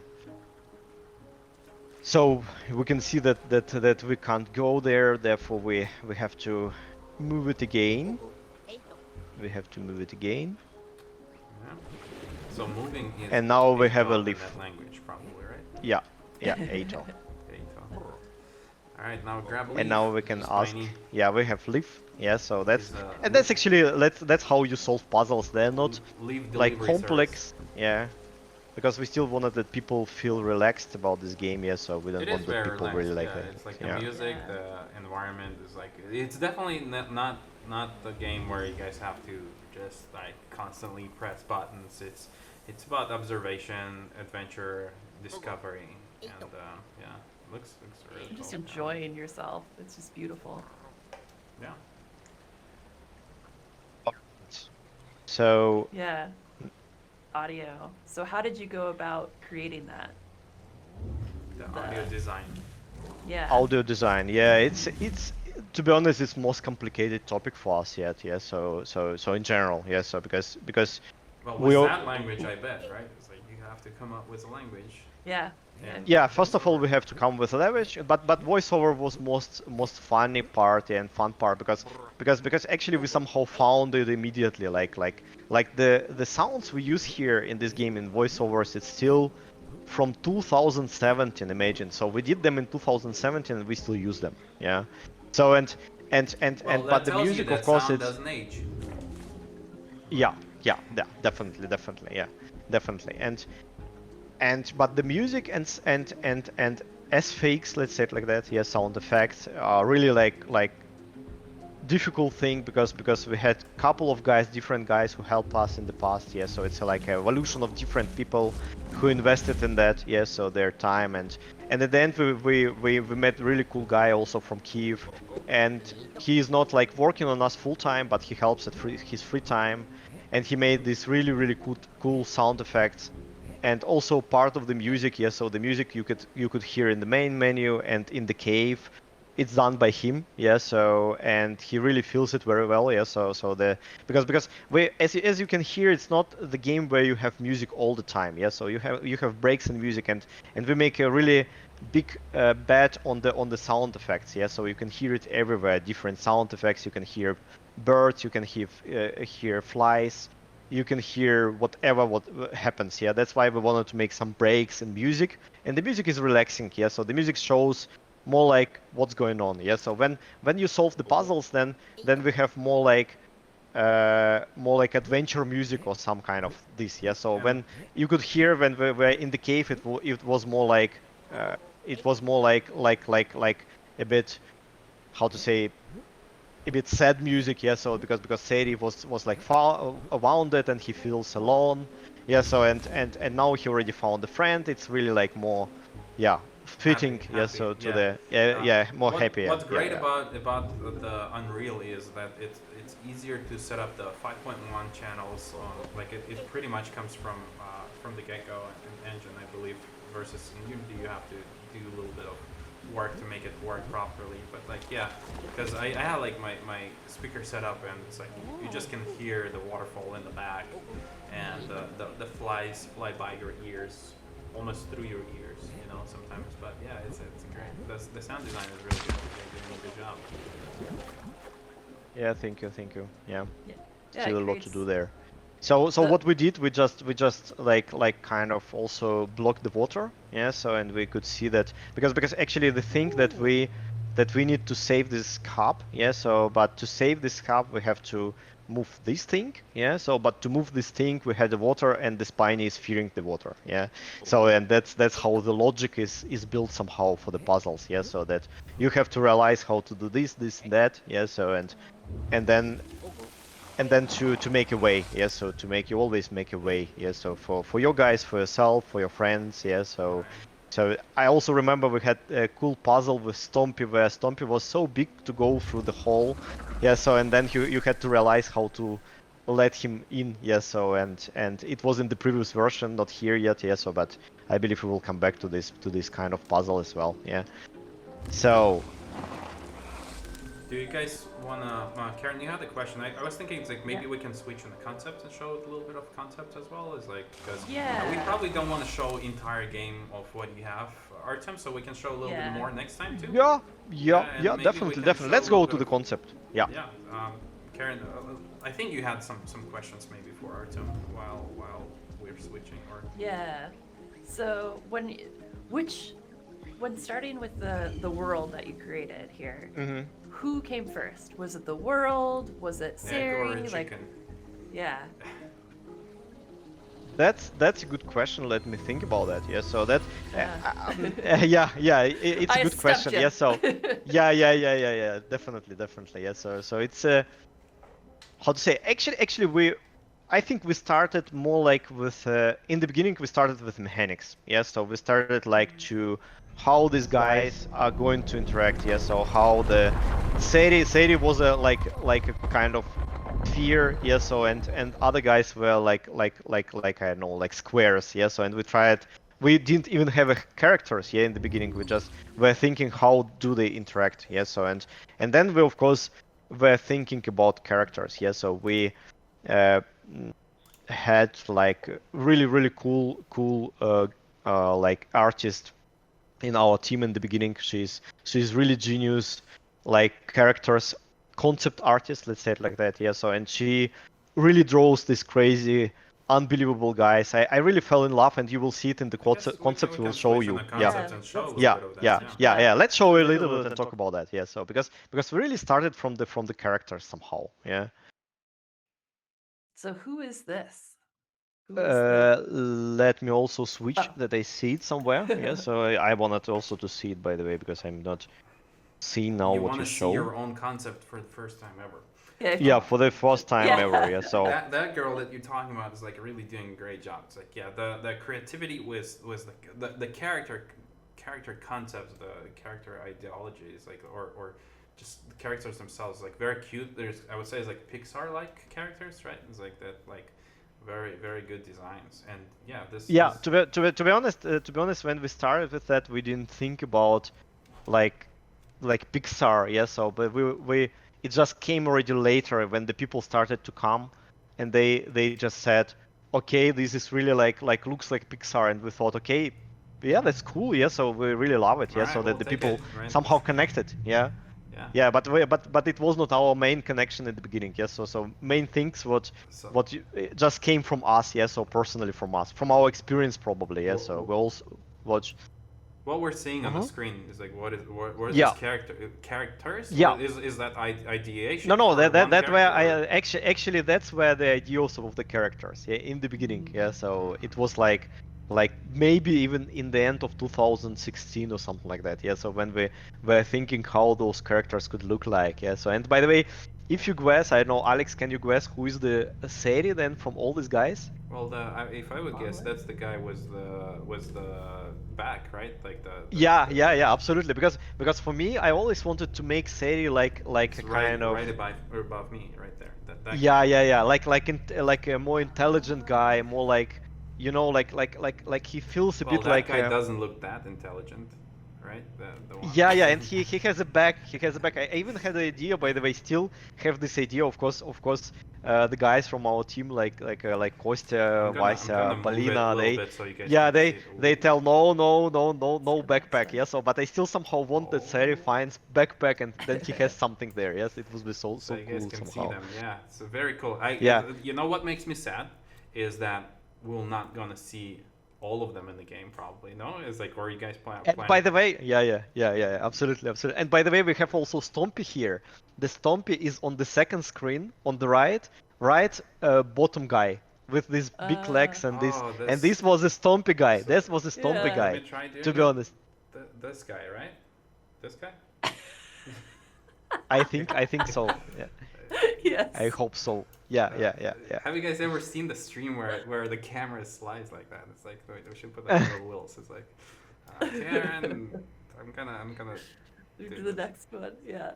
So we can see that we can't go there, therefore we have to move it again. We have to move it again. Yeah. So moving is. And now we have a in leaf. that language, probably, right? Yeah, Ato. All right, now grab a leaf. And now we can ask. Spiny. Yeah, we have leaf. Yeah, so that's Is, and that's actually that's how you solve puzzles. They're not leaf like delivery complex. service. Yeah, because we still wanted that people feel relaxed about this game. Yeah, so we don't It want is that very people relaxed. really like Yeah, it. it's like Yeah. the music, the environment is like. It's definitely not the game where you guys have to just like constantly press buttons. It's about observation, adventure, discovery, and yeah, looks really Just cool. enjoying yourself. It's just beautiful. Yeah. So Yeah. Audio. So how did you go about creating that? The audio design. Yeah. audio design, yeah, it's to be honest, it's most complicated topic for us yet. Yeah, so in general, yeah, so because Well, we with all, that language, I bet, right? It's like you have to come up with a language. Yeah. And yeah, first of all, voiceover. we have to come with a language, but voiceover was most funny part and fun part because actually we somehow found it immediately, like the sounds we use here in this game in voiceovers, it's still from 2017. Imagine, so we did them in 2017 and we still use them. Yeah, so Well, and that but the tells you music, of that course, sound it's doesn't age. yeah, yeah, definitely, yeah, definitely, and but the music and as fakes, let's say it like that, yeah, sound effects are really like difficult thing because we had couple of guys, different guys who helped us in the past, yeah, so it's like a evolution of different people who invested in that, yeah, so their time and at the end we met really cool guy also from Kiev, and he is not like working on us full time, but he helps at his free time, and he made these really cool sound effects, and also part of the music, yes, so the music you could hear in the main menu and in the cave, it's done by him, yeah, so and he really feels it very well, yeah, so the because we as you can hear, it's not the game where you have music all the time, yeah, so you have breaks in music, and we make a really big bet on the sound effects, yeah, so you can hear it everywhere, different sound effects, you can hear birds, you can hear flies, you can hear whatever what happens, yeah, that's why we wanted to make some breaks in music, and the music is relaxing, yeah, so the music shows more like what's going on, yeah, so when you solve the puzzles, then we have more like adventure music or some kind of this, yeah, so And when you could hear when we were in the cave, it was more like like a bit, how to say, a bit sad music, yeah, so because Sayri was like far wounded and he feels alone, yeah, so and now he already found a friend, it's really like more, yeah, fitting, yeah, happy, so to yeah. the yeah, more happier, What's yeah, great yeah. about the Unreal is that it's easier to set up the 5.1 channels. Like it pretty much comes from the get-go and engine, I believe. Versus in Unity, you have to do a little bit of work to make it work properly. But like yeah, because I had like my speaker set up and it's like you just can hear the waterfall in the back, and the flies fly by your ears, almost through your ears, you know, sometimes. But yeah, it's great. The sound design is really good. They're doing a good job. Yeah, thank you, yeah, Yeah. Yeah, still it a lot to creates do there. So the what we did, we just like kind of also blocked the water, yeah. So and we could see that because actually the thing that we need to save this cup, yeah. So but to save this cup, we have to move this thing, yeah. So but to move this thing, we had the water, and the spiny is fearing the water, yeah. So and that's how the logic is built somehow for the puzzles, yeah. So that you have to realize how to do this and that, yeah. So and then to make a way, yeah, so to make you always make a way, yeah, so for your guys, for yourself, for your friends, yeah, so I also remember we had a cool puzzle with Stompy where Stompy was so big to go through the hole, yeah, so and then you had to realize how to let him in, yeah, so and it was in the previous version, not here yet, yeah, so but I believe we will come back to this kind of puzzle as well, yeah. So Do you guys wanna, Karen? You had a question. I was thinking it's like maybe yeah. we can switch on the concept and show a little bit of concept as well. Is like because we Yeah. probably don't want to show entire game of what you have, Artem, so we can show a little bit Yeah. more next time too. yeah, yeah, And yeah, maybe we definitely, can definitely, show a let's little go bit to the of concept, yeah. yeah. Karen, I think you had some questions maybe for Artem while we're switching or Yeah. So when starting with the world that you created here, Mm-hmm. who came first? Was it the world? Was it egg or a Sayri? Like, chicken. yeah. That's a good question. Let me think about that. Yeah. So that, Yeah. yeah, it's a I good stumped question. you. Yeah. So, yeah. Definitely. Yeah. So it's how to say? Actually, I think we started more like with in the beginning we started with mechanics. Yeah. So we started like to how these guys are going to interact. Yeah. So how the Sayri was a like a kind of sphere, yeah. So and other guys were like I don't know, like squares, yeah. So and we tried. We didn't even have a characters, yeah. In the beginning, we just were thinking how do they interact, yeah. So and then we of course were thinking about characters, yeah. So we uh, had like really cool like artist in our team in the beginning. She's really genius, like characters, concept artist, let's say it like that. Yeah. So and she really draws this crazy, unbelievable guys. I really fell in love, and you will see it in the I guess concept we we'll can show switch on you. the Yeah. concept and show a little Yeah, bit of that. yeah, switch yeah, that. yeah. Let's show a little bit and talk about that. Yeah. So because we really started from the characters somehow. Yeah. So who is this? Who is this? Let me also switch Oh. that I see it somewhere. Yeah. So I wanted also to see it, by the way, because I'm not seeing now You what want you to see show. your own concept for the first time ever. Yeah, for the first time Yeah. ever. Yeah. So That girl that you're talking about is like really doing a great job. It's like, yeah, the creativity was the character concepts, the character ideology is like, or just the characters themselves, like very cute. There's, I would say, it's like Pixar like characters, right? It's like that, like very good designs. And yeah, yeah, this to be honest, when we started with that, we didn't think about like Pixar. Yeah. So but we it just came already later when the people started to come, and they just said, okay, this is really like looks like Pixar, and we thought, okay, yeah, that's cool. Yeah. So we really love it. Yeah. all right, So we'll that the take it, people right? somehow connected. Yeah. Yeah. Yeah, but it was not our main connection in the beginning. Yes, so main things So it just came from us. Yes, so personally from us, from our experience probably. Yes, so we also watch. what we're seeing on the Mhm. screen is like what is Yeah, this characters? yeah. Is that ideation No, for one that where character? Or? actually that's where the idea also of the characters. Yeah, in the beginning. Yeah, so it was like maybe even in the end of 2016 or something like that. Yeah, so when we were thinking how those characters could look like. Yeah, so and by the way, if you guess, I don't know, Alex, can you guess who is the Sayri then from all these guys? Well, if I would guess, that's the guy was the back, right? Like Yeah, absolutely. Because for me, I always wanted to make Sayri like it's a right kind of right above me, right there. That yeah, guy. yeah. Like a more intelligent guy, more like like he feels a Well, bit that like guy doesn't look that intelligent, right? The one. yeah, and he has a back. He has a back. I even had the idea, by the way, still have this idea. Of course, the guys from our team, like I'm Kostya, gonna I'm Vasia, gonna move it a Polina, little they, bit so you guys yeah, can they see it. they tell no Let's go backpack. there. Yeah, so but I still somehow want that Sari finds backpack and then he has something there. Yes, it would be so So so you guys cool can see somehow. them. Yeah, it's very cool. Yeah. You know what makes me sad is that we're not gonna see all of them in the game probably. No, it's like, or you guys And plan. by the way, yeah, absolutely. And by the way, we have also Stompy here. The Stompy is on the second screen on the right bottom guy with these big legs and this. Oh, And this was a Stompy guy. So This was a Stompy Yeah. let me guy. try doing To be it. honest, This guy, right? This guy. I think so. Yeah, Yes. I hope so. Yeah. Have you guys ever seen the stream where the camera slides like that? It's like, wait, we should put that little wheels. It's like, Karen, I'm gonna Do do the this. next one. Yeah.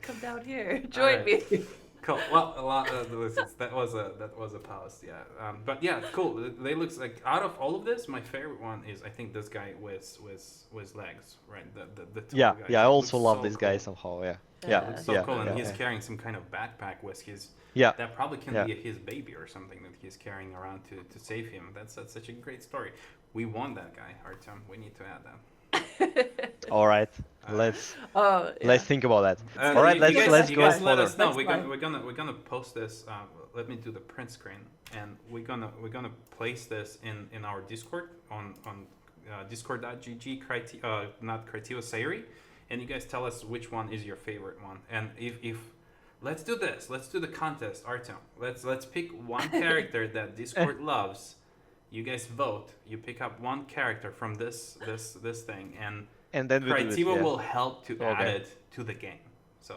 Come down here. Join Alright. me. Cool. Well, a lot. That was a pause. Yeah. But yeah, cool. They looks like out of all of this, my favorite one is I think this guy with legs, right? The two Yeah, guys. yeah. I It also looks love so this cool. guy somehow. Yeah, Yeah. Looks so yeah, cool, and yeah, he's yeah. carrying some kind of backpack with his. Yeah. That probably can Yeah. be his baby or something that he's carrying around to save him. That's such a great story. We want that guy, Artyom. We need to add that. All right, Uh, let's Oh, yeah. let's think about that. Uh, All right, you let's guys, let's you go guys let further. us know. Next We're gonna post this. Let me do the print screen, and we're gonna place this in our Discord on discord.gg not Crytivo Sayri, and you guys tell us which one is your favorite one. And if let's do this. Let's do the contest, Artyom. Let's pick one character that Discord loves. You guys vote. You pick up one character from this thing, and And then we do it. Crytivo Yeah. will help to add Okay. it to the game. So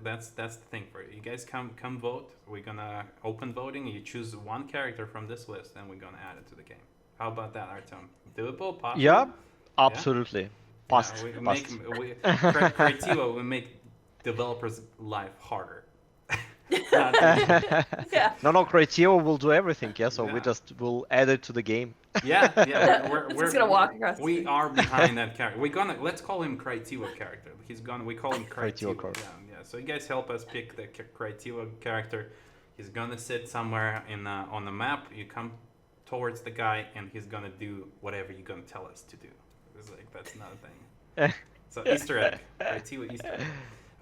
that's the thing for you. You guys come vote. We're gonna open voting. You choose one character from this list, and we're gonna add it to the game. How about that, Artyom? Doable? Possible? Yeah, absolutely. Yeah, Past. we Past. Crytivo will make developers' life harder. Yeah. No, Crytivo will do everything, yeah. So we Yeah. just will add it to the game. Yeah, It's just gonna walk across the we street. are behind that character. Let's call him Crytivo character. We call him Crytivo Crytivo. character. Yeah. So you guys help us pick the Crytivo character. He's gonna sit somewhere on the map. You come towards the guy, and he's gonna do whatever you're gonna tell us to do. It's like that's not a thing. So Easter egg, Crytivo Easter egg.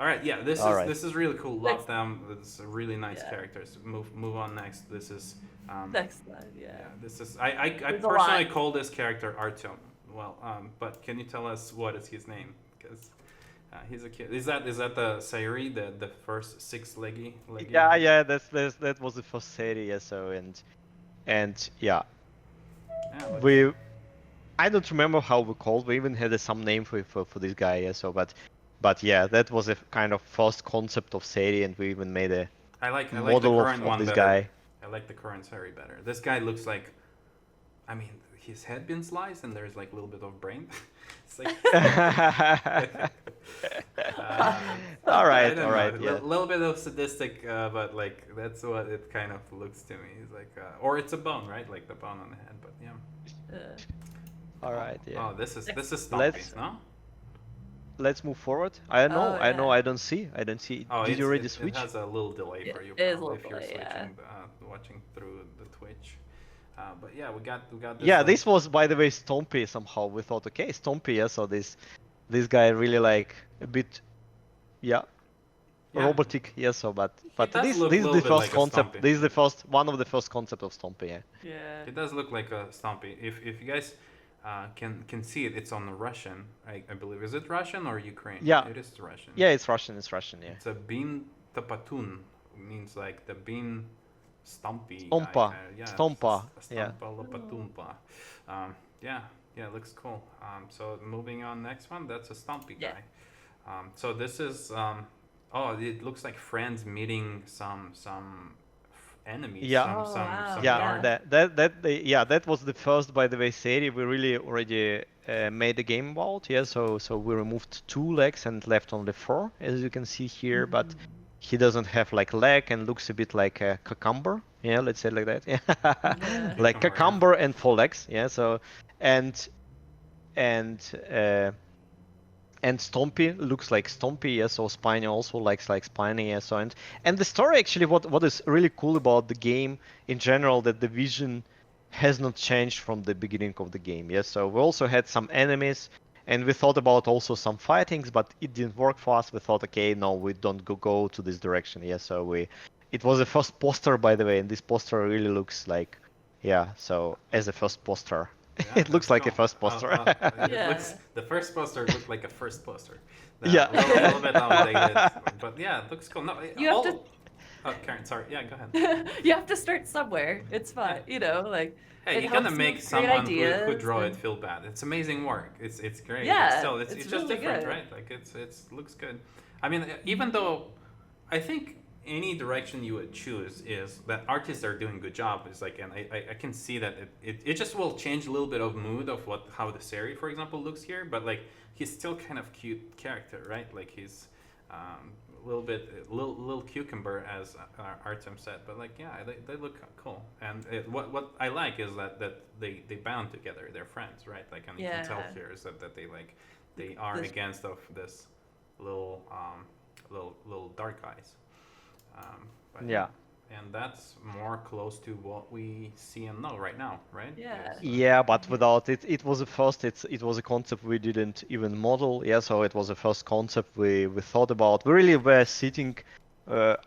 All right, yeah, this is really cool. Love them. It's a really nice characters. Move on next. This is Next slide, yeah. This is I There's a personally lot. call this character Artyom. Well, but can you tell us what is his name? Because he's a kid. Is that the Sayri, the first six-leggy? Yeah, that was the first series, yeah. So and yeah, Yeah, I don't remember how we called. We even had some name for this guy, yeah. So but yeah, that was a kind of first concept of series, and we even made a I like the model current of one this better. guy. I like the current Sayri better. This guy looks like, I mean, his head been sliced and there's like a little bit of brain. It's like. All right, A yeah. little bit of sadistic, but like that's what it kind of looks to me. It's like, or it's a bone, right? Like the bone on the head, but yeah. All right, yeah. Oh, this is Stompy, no? Let's move forward. I don't know. Oh, I know. yeah. I don't see. Oh, Did you already switch? It has a little delay for you It is a probably little if you're delay, yeah. switching, watching through the Twitch. But yeah, we got this. Yeah, like- this was by the way Stompy somehow. We thought, okay, Stompy, yeah. So this guy really like a bit, yeah, Yeah. robotic, yeah. So but does this look this a is little the bit first like a concept. Stompy. This is the first one of the first concept of Stompy, yeah. Yeah. It does look like a Stompy. If you guys can see it, it's on the Russian, I believe. Is it Russian or Ukrainian? Yeah. It is Russian. Yeah, it's Russian. It's Russian, yeah. It's a bean tapatun. Means like the bean stumpy. Stompa. Yeah. Stompa, yeah. Stompa lapatumpa. Yeah, it looks cool. So moving on, next one. That's a stumpy Yeah. guy. So this is oh, it looks like friends meeting some enemies. Yeah. Oh, wow. some Yeah, dark. that was the first, by the way, series we really already made a game about. Yeah, so we removed 2 legs and left only 4, as you can see here. But he doesn't have like leg and looks a bit like a cucumber. Yeah, let's say it like that. Yeah, like cucumber and 4 legs. Yeah, so and Stompy looks like Stompy, yeah, so Spiny also likes like Spiny, yeah, so and the story actually, what is really cool about the game in general, that the vision has not changed from the beginning of the game, yeah, so we also had some enemies, and we thought about also some fightings, but it didn't work for us. We thought, okay, no, we don't go to this direction, yeah, so it was the first poster, by the way, and this poster really looks like, yeah, so as a first poster. Yeah, It looks like a cool. first poster. The first poster looked like a first poster. Yeah. A little bit outdated, but yeah, it looks cool. No, You have to- Oh, Karen, sorry. Yeah, go ahead. You have to start somewhere. It's fine, you know, like. Hey, it you're gonna helps make with great someone who ideas draw it and- feel bad. It's amazing work. It's great. Yeah, but still, it's just really different, good. right? Like it's looks good. I mean, even though I think any direction you would choose is that artists are doing a good job. It's like, and I can see that it just will change a little bit of mood of how the Sayri, for example, looks here. But like he's still kind of cute character, right? Like he's a little cucumber, as Artem said. But like, yeah, they look cool. And what I like is that they bound together. They're friends, right? Like, and you can tell Yeah. here is that they are This- against of this little dark eyes. But Yeah. and that's more close to what we see and know right now, right? Yeah. Yes. Yeah, but without it, it was a first. It was a concept we didn't even model. Yeah, so it was the first concept we thought about. We really were sitting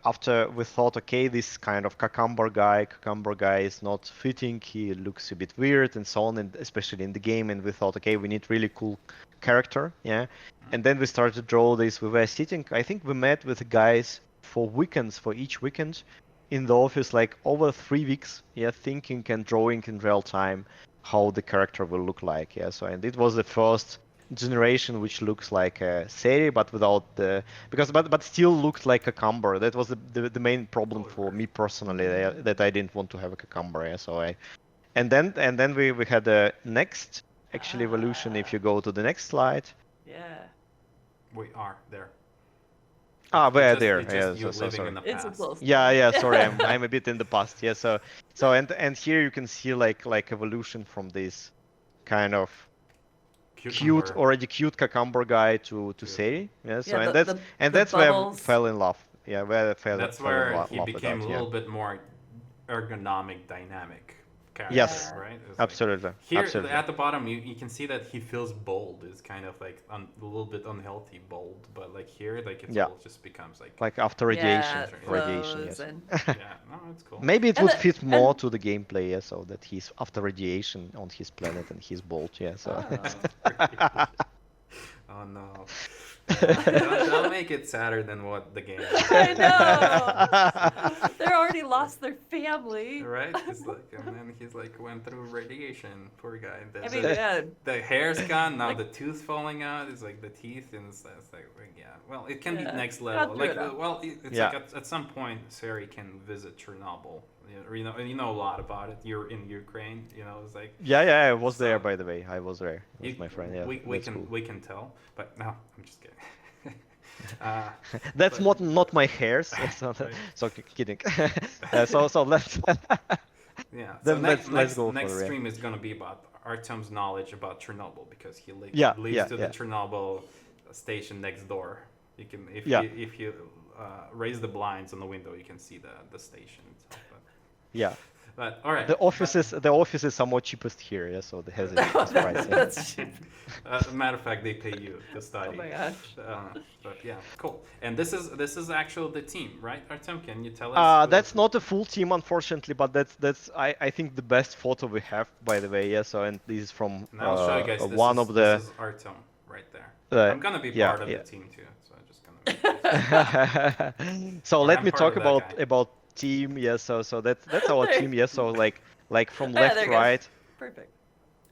after we thought, okay, this kind of cucumber guy is not fitting. He looks a bit weird and so on, and especially in the game. And we thought, okay, we need really cool character. Yeah, and then we started to draw this. We were sitting. I think we met with the guys for weekends, for each weekend, in the office, like over 3 weeks, yeah, thinking and drawing in real time how the character will look like, yeah. So, and it was the first generation which looks like a Sayri, but without the but still looked like a cucumber. That was the main problem for me personally, that I didn't want to have a cucumber, yeah. So and then we had the next actually evolution. If you go to the next slide, Yeah. We are there. Ah, we're It's there. just Yeah, you so living sorry. in the It's a past. close Yeah, one. yeah. Sorry, I'm a bit in the past. Yeah, so and here you can see like evolution from this kind of Cucumber. already cute cucumber guy to To, Sayri. Yeah, so Yeah, and the that's where I bubbles. fell in love. Yeah, where I that's fell in where he love with became that. a Yeah. little bit more ergonomic, dynamic character, Yes, Yeah. right? It's like absolutely, here absolutely. at the bottom, you can see that he feels bold. Is kind of like a little bit unhealthy bold, but like here, like it's Yeah, all just becomes like like after Yeah, radiation, it yeah, flows yes. and yeah. No, it's cool. Maybe it and would the fit more and to the gameplay, yeah, so that he's after radiation on his planet and he's bold, yeah, so. oh. Oh no. Yeah, don't make it sadder than what the game is. I know. They already lost their family. Right? It's like, and then he's like went through radiation. Poor guy. I mean, yeah, The hair's gone. Now like the tooth falling out. It's like the teeth, and it's like yeah. Well, it can be yeah, next got level. through Like it all. well, it's Yeah. like at some point, Sayri can visit Chernobyl. You know a lot about it. You're in Ukraine. You know, it's like Yeah, I was there, so. by the way. I was there You, with my friend, yeah, we that's cool. can tell, but no, I'm just kidding. That's But not my hairs, so, right. so kidding. So let's Yeah. So then let's go next for it. stream is gonna be about Artem's knowledge about Chernobyl because he Yeah, lives yeah, to the yeah, Chernobyl station next door. You can yeah, if you raise the blinds on the window, you can see the station itself. yeah. But all right. The office is somewhat cheapest here, yeah, so it has the cheapest price. Yeah. That's Matter of fact, they pay you to oh study. my gosh. But yeah, cool. And this is actually the team, right? Artem, can you tell us? That's not a full team, unfortunately, but that's I think the best photo we have, by the way. Yeah. So and this is from And I'll show you guys. one of This the is Artem right there. uh, I'm gonna be yeah, part of the yeah. team too, so I'm just gonna. So Or let I'm me part talk of that guy. about team. Yeah. So that's our There. team. Yeah. So like from Oh, yeah, left there to you go. right. Perfect.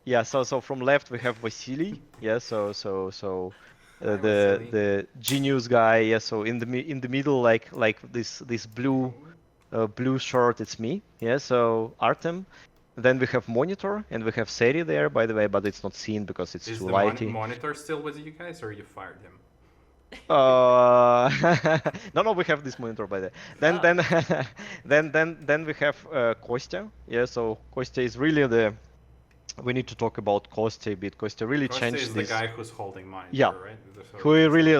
Yeah. So from left we have Vasily. Yeah. So Hi, Vasily. the genius guy. Yeah. So in the middle like this blue shirt, it's me. Yeah, so Artem. Then we have monitor and we have Sayri there, by the way, but it's not seen because it's Is too the lighty. monitor still with you guys, or you fired him? Uh, no, we have this monitor by the way. Then Oh. then we have Kostya. Yeah, so Kostya is really the. We need to talk about Kostya a bit. Kostya really Kostya changed is the this. guy who's holding monitor, Yeah, right? So who we is can really see.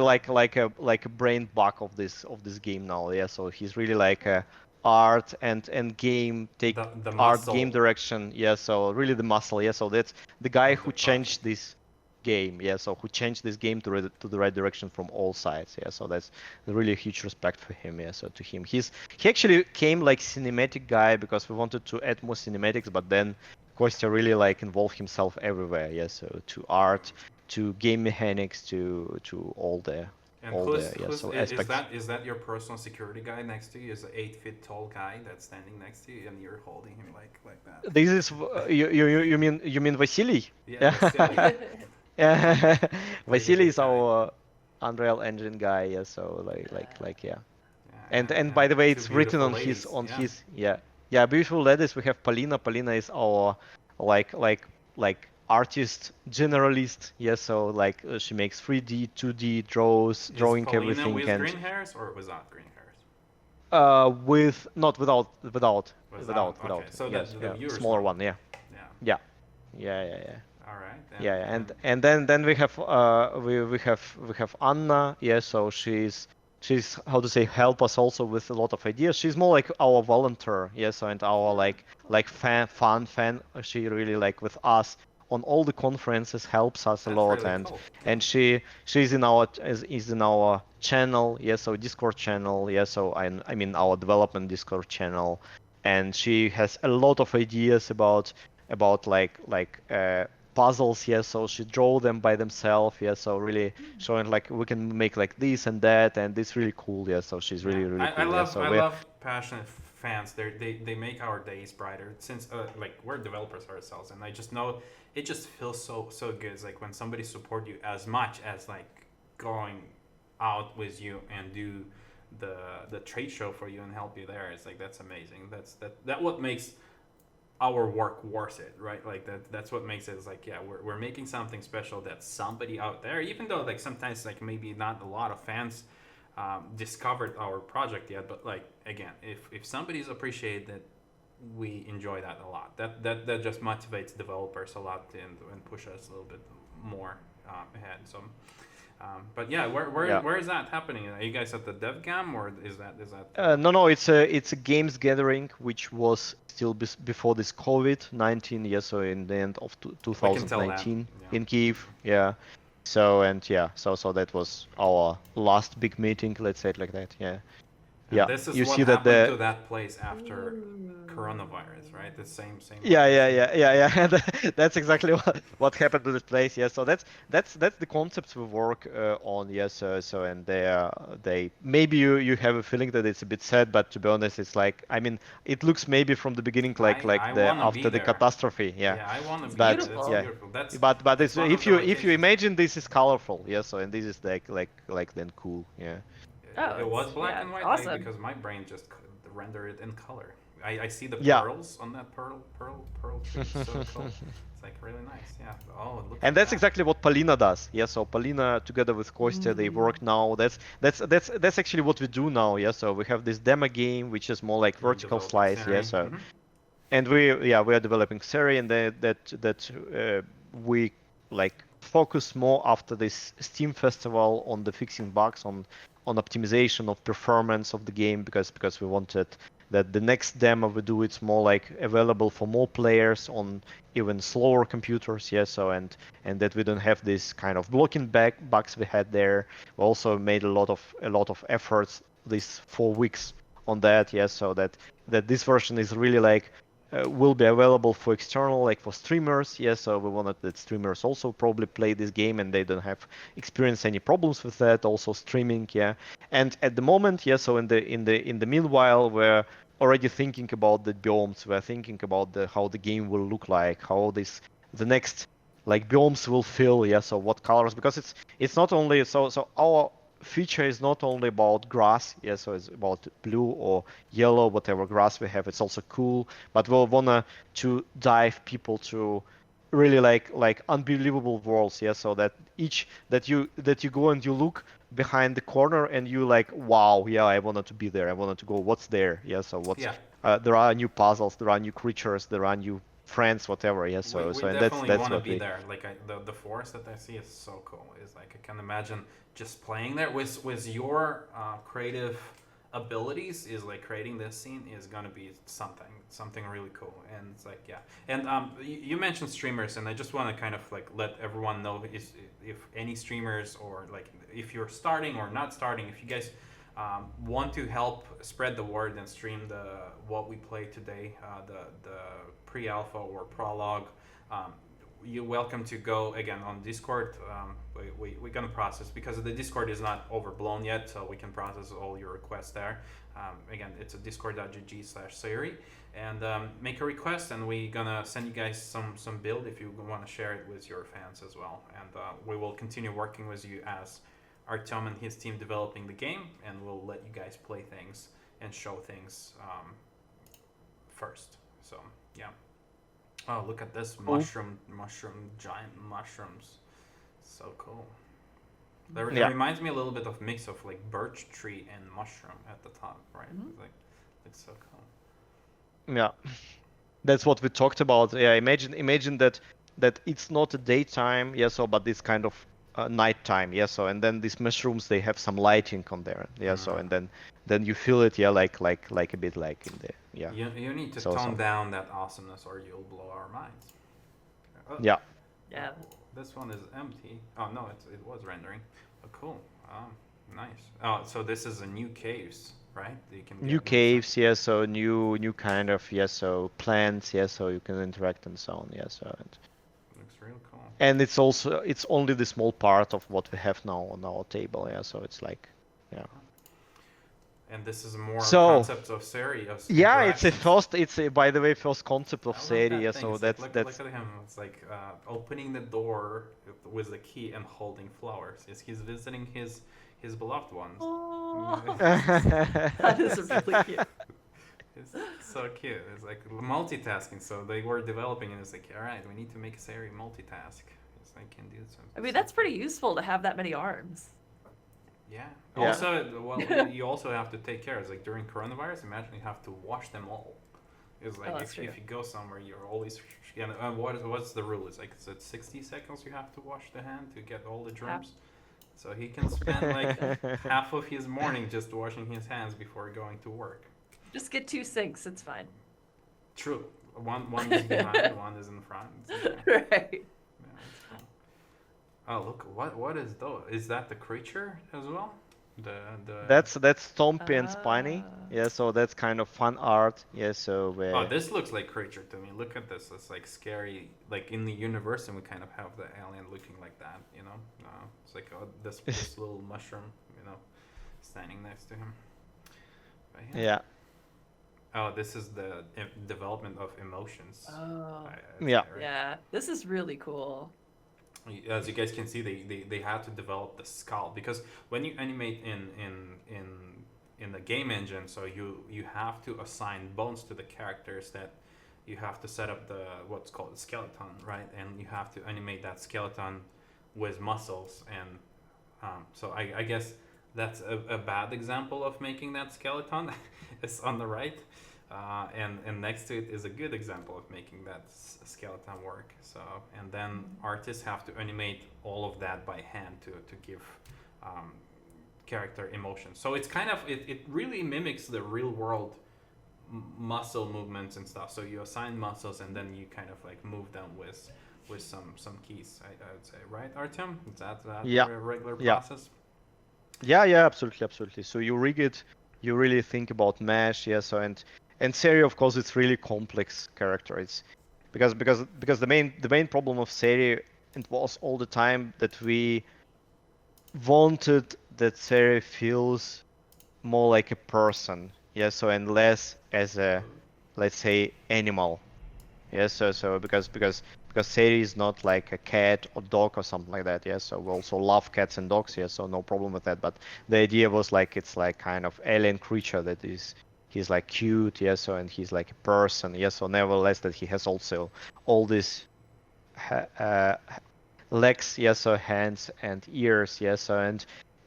like a brain bug of this game now. Yeah, so he's really like a art and game take The art game muscle direction. Yeah, so really the muscle. Yeah, so that's the guy of the who project. changed this game. Yeah, so who changed this game to the right direction from all sides. Yeah, so that's really a huge respect for him. Yeah, so to him, he actually came like cinematic guy because we wanted to add more cinematics, but then Kostya really like involved himself everywhere. Yeah, so to art, to game mechanics, to all the And who's yeah, so is aspects. that your personal security guy next to you? Is an 8 feet tall guy that's standing next to you, and you're holding him like that? This is you mean Vasily? Yeah, Vasily. Yeah. Pretty Vasily big is guy. our Unreal Engine guy. Yeah, so yeah. And by And the way, two it's written beautiful on his ladies. Yeah. yeah beautiful ladies. We have Polina. Polina is our like like like artist generalist. Yeah, so like she makes 3D, 2D Is drawing Paulina everything with and green hairs or without green hairs? with not Without. Okay, so yes, the yeah, viewers smaller don't. one. Yeah, Yeah. yeah, yeah. All right. Yeah, and then we have we have Anna. Yeah, so she's how to say help us also with a lot of ideas. She's more like our volunteer. Yeah, so and our like fan. She really like with us on all the conferences helps us a That's lot really cool. and she's in our is in our channel. Yeah, so Discord channel. Yeah, so I mean our development Discord channel, and she has a lot of ideas about puzzles. Yeah, so she draw them by themselves. Yeah, so really showing like we can make like this and that, and it's really cool. Yeah, so she's Yeah, really cool. Yeah, so I we love passionate fans. They make our days brighter. Since like we're developers ourselves, and I just know it just feels so good. It's like when somebody support you as much as like going out with you and do the trade show for you and help you there. It's like that's amazing. That what makes our work worth it, right? Like that's what makes it. It's like yeah, we're making something special that somebody out there, even though like sometimes like maybe not a lot of fans discovered our project yet. But like again, if somebody's appreciated that, we enjoy that a lot. That just motivates developers a lot and push us a little bit more ahead. So. But yeah, where is that happening? Are you guys at the DevGam or is that? No, it's a games gathering which was still before this COVID-19, yeah, so in the end of 2019 in Kyiv, yeah. So so that was our last big meeting, let's say it like that, yeah. And yeah, this is you what see happened that to that place after coronavirus, right? The same. Yeah. That's exactly what happened to this place. Yeah. So that's the concepts we work on. Yes. So and they maybe you have a feeling that it's a bit sad, but to be honest, it's like I mean it looks maybe from the beginning like I the wanna after be the there. catastrophe. Yeah. Yeah, I want to be But there. That's yeah. beautiful. That's But that's it's, one of if the you locations. imagine this is colorful, yeah. So and this is like then cool. Yeah. Oh, It was black and white awesome. because my brain just rendered it in color. I see the Yeah. pearls on that pearl tree. It's so cool. It's like really nice. Yeah. Oh, look. And that's exactly what Polina does. Yeah, so Polina together with Kostya, they work now. That's actually what we do now. Yeah, so we have this demo game which is more like vertical slice. Yeah, so and we are developing Sayri, and we like focus more after this Steam festival on the fixing bugs, on optimization of performance of the game because we wanted that the next demo we do it's more like available for more players on even slower computers. Yeah, so and that we don't have this kind of blocking bugs we had there. We also made a lot of efforts these 4 weeks on that. Yeah, so that this version is really like will be available for external, like for streamers. Yes, so we wanted that streamers also probably play this game and they don't have experience any problems with that. Also streaming, yeah. And at the moment, yeah. So in the meanwhile, we're already thinking about the biomes. We're thinking about how the game will look like, how the next like biomes will feel. Yeah. So what colors? Because it's not only so our feature is not only about grass, yeah, so it's about blue or yellow, whatever grass we have. It's also cool, but we'll wanna to dive people to really like unbelievable worlds, yeah. So that that you go and you look behind the corner and you like, wow, yeah, I wanted to be there. I wanted to go. What's there? Yeah. So what's there are new puzzles, there are new creatures, there are new friends, whatever. Yeah. So we and definitely that's want to what be there. Like the forest that I see is so cool. It's like I can imagine just playing there with your creative abilities. Is like creating this scene is gonna be something really cool. And it's like and you mentioned streamers, and I just want to kind of like let everyone know if any streamers or like if you're starting or not starting, if you guys want to help spread the word and stream what we play today, the pre-alpha or prologue, you're welcome to go again on Discord. We're gonna process because the Discord is not overblown yet, so we can process all your requests there. Again, it's a discord.gg/Sayri, and make a request, and we're gonna send you guys some build if you want to share it with your fans as well. And we will continue working with you as Artyom and his team developing the game, and we'll let you guys play things and show things first. So yeah. Oh, look at this mushroom, giant mushrooms. So cool. That reminds me a little bit of mix of like birch tree and mushroom at the top, right? It's so cool. Yeah, that's what we talked about. Yeah, imagine that it's not a daytime, yeah. So, but it's kind of nighttime, yeah. So, and then these mushrooms they have some lighting on there, yeah. So, and then you feel it, yeah, like a bit like in the yeah. You need to tone down that awesomeness, or you'll blow our minds. Oh, yeah. Yeah. This one is empty. Oh no, it was rendering. Oh, cool. Nice. Oh, so this is a new caves, right? You can new caves, yeah. So new kind of so plants, yeah. So you can interact and so on, yeah. So looks real cool. And it's only the small part of what we have now on our table, yeah. So it's like, yeah. And this is more concept of Sayri. Yeah, it's by the way first concept of Sayri. Yeah, so look at him. It's like opening the door with the key and holding flowers. He's visiting his beloved ones. Oh. That is really cute. It's so cute. It's like multitasking. So they were developing, and it's like, all right, we need to make Sayri multitask. It's like can do something. I mean, that's pretty useful to have that many arms. Yeah. Yeah. Also, well, you also have to take care. It's like during coronavirus, imagine you have to wash them all. It's like that's true. if you go somewhere, you're always. And what's the rule? It's like is it 60 seconds you have to wash the hand to get all the germs. So he can spend like half of his morning just washing his hands before going to work. Just get 2 sinks, it's fine. True. One is behind, one is in front. It's okay. Right. Yeah, that's cool. Oh look, what is though? Is that the creature as well? The That's Stompy and Spiny. Ah. Yeah, so that's kind of fun art. Yeah, so Oh, this looks like creature to me. Look at this. It's like scary. Like in the universe, and we kind of have the alien looking like that. You know, it's like this little mushroom. You know, standing next to him. But yeah. Oh, this is the development of emotions. Oh. Yeah. Right? Yeah, this is really cool. As you guys can see, they had to develop the skull because when you animate in the game engine, so you have to assign bones to the characters that you have to set up the what's called the skeleton, right? And you have to animate that skeleton with muscles, and so I guess that's a bad example of making that skeleton. It's on the right. And next to it is a good example of making that skeleton work. So, and then artists have to animate all of that by hand to give character emotion. So it's kind of it really mimics the real world muscle movements and stuff. So you assign muscles and then you kind of like move them with some keys. I would say, right, Artem? Is that Yeah. a regular Yeah. process? Yeah, absolutely. So you rig it, you really think about mesh, yeah. So and Sayri, of course, it's really complex character. It's because the main problem of Sayri, it was all the time that we wanted that Sayri feels more like a person, yeah. So and less as a, let's say, animal, yeah. So because Sayri is not like a cat or dog or something like that, yeah. So we also love cats and dogs, yeah. So no problem with that. But the idea was like it's like kind of alien creature that is he's like cute, yeah. So and he's like a person, yeah. So nevertheless that he has also all these legs, yeah. So hands and ears, yeah. So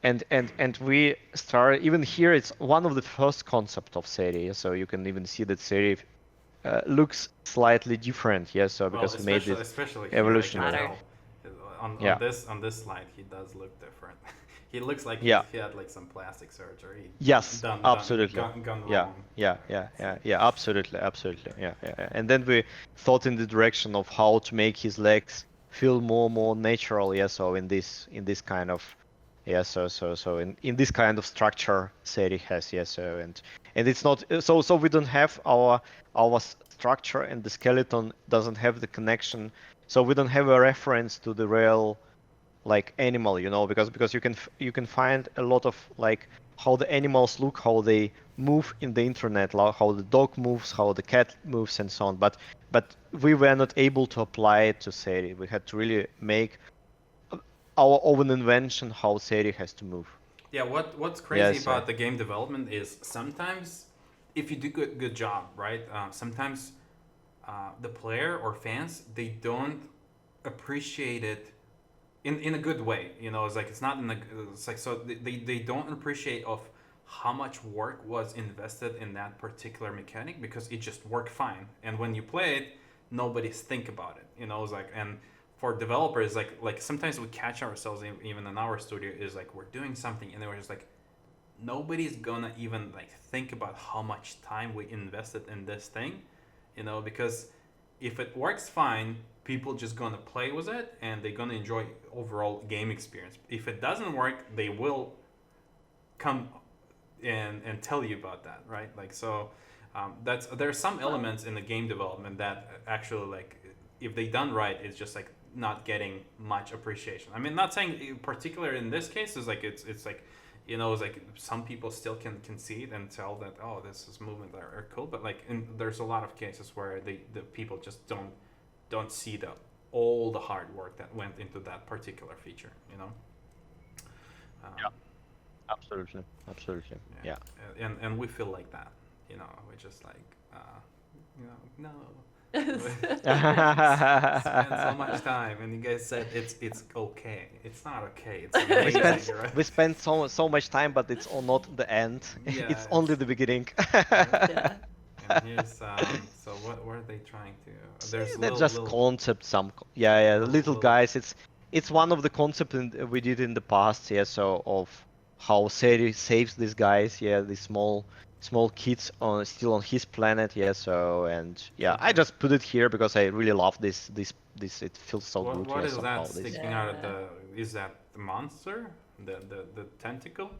and we start even here. It's one of the first concept of Sayri, so you can even see that Sayri looks slightly different, yeah. So because we made it especially here, I can evolutionary. tell. On Yeah. this slide, he does look different. He looks like Yeah. he had like some plastic surgery. Yes, Done absolutely. gone Yeah, wrong. absolutely. Yeah. And then we thought in the direction of how to make his legs feel more natural, yeah. So in this kind of, yeah. So in this kind of structure, Sayri has, yeah. So and it's not so we don't have our structure, and the skeleton doesn't have the connection. So we don't have a reference to the real like animal, you know, because you can find a lot of like how the animals look, how they move in the internet, how the dog moves, how the cat moves, and so on. But we were not able to apply it to Sayri. We had to really make our own invention how Sayri has to move. Yeah, what's crazy Yes, about the game development is sometimes if you do good job, right? Sometimes the player or fans they don't appreciate it in a good way. You know, it's like it's not in the it's like so they don't appreciate of how much work was invested in that particular mechanic because it just worked fine. And when you play it, nobody's think about it. You know, it's like and for developers like sometimes we catch ourselves even in our studio is like we're doing something and then we're just like nobody's gonna even like think about how much time we invested in this thing, you know, because if it works fine people just gonna play with it and they're gonna enjoy overall game experience. If it doesn't work they will come and tell you about that, right? Like so that's there's some elements in the game development that actually like if they done right it's just like not getting much appreciation. I mean, not saying particular in this case is like it's like you know it's like some people still can see it and tell that oh this is movement are cool, but like there's a lot of cases where the people just don't see all the hard work that went into that particular feature, you know. Yeah. Absolutely. And we feel like that, you know, we're just like you know no spent so much time, and you guys said it's okay. It's not okay. It's we amazing, spent right? we spent so much time, but it's all not the end. Yeah, It's only the beginning. Yeah. and here's so what are they trying to? There's That's just concept. Little little. guys. It's one of the concepts we did in the past. Yeah, so of how Sayri saves these guys. Yeah, these small kids on still on his planet. Yeah, so and yeah, I just put it here because I really love this. It feels so good. What Yeah, is that somehow this. sticking out of the? Is that the monster? The tentacle?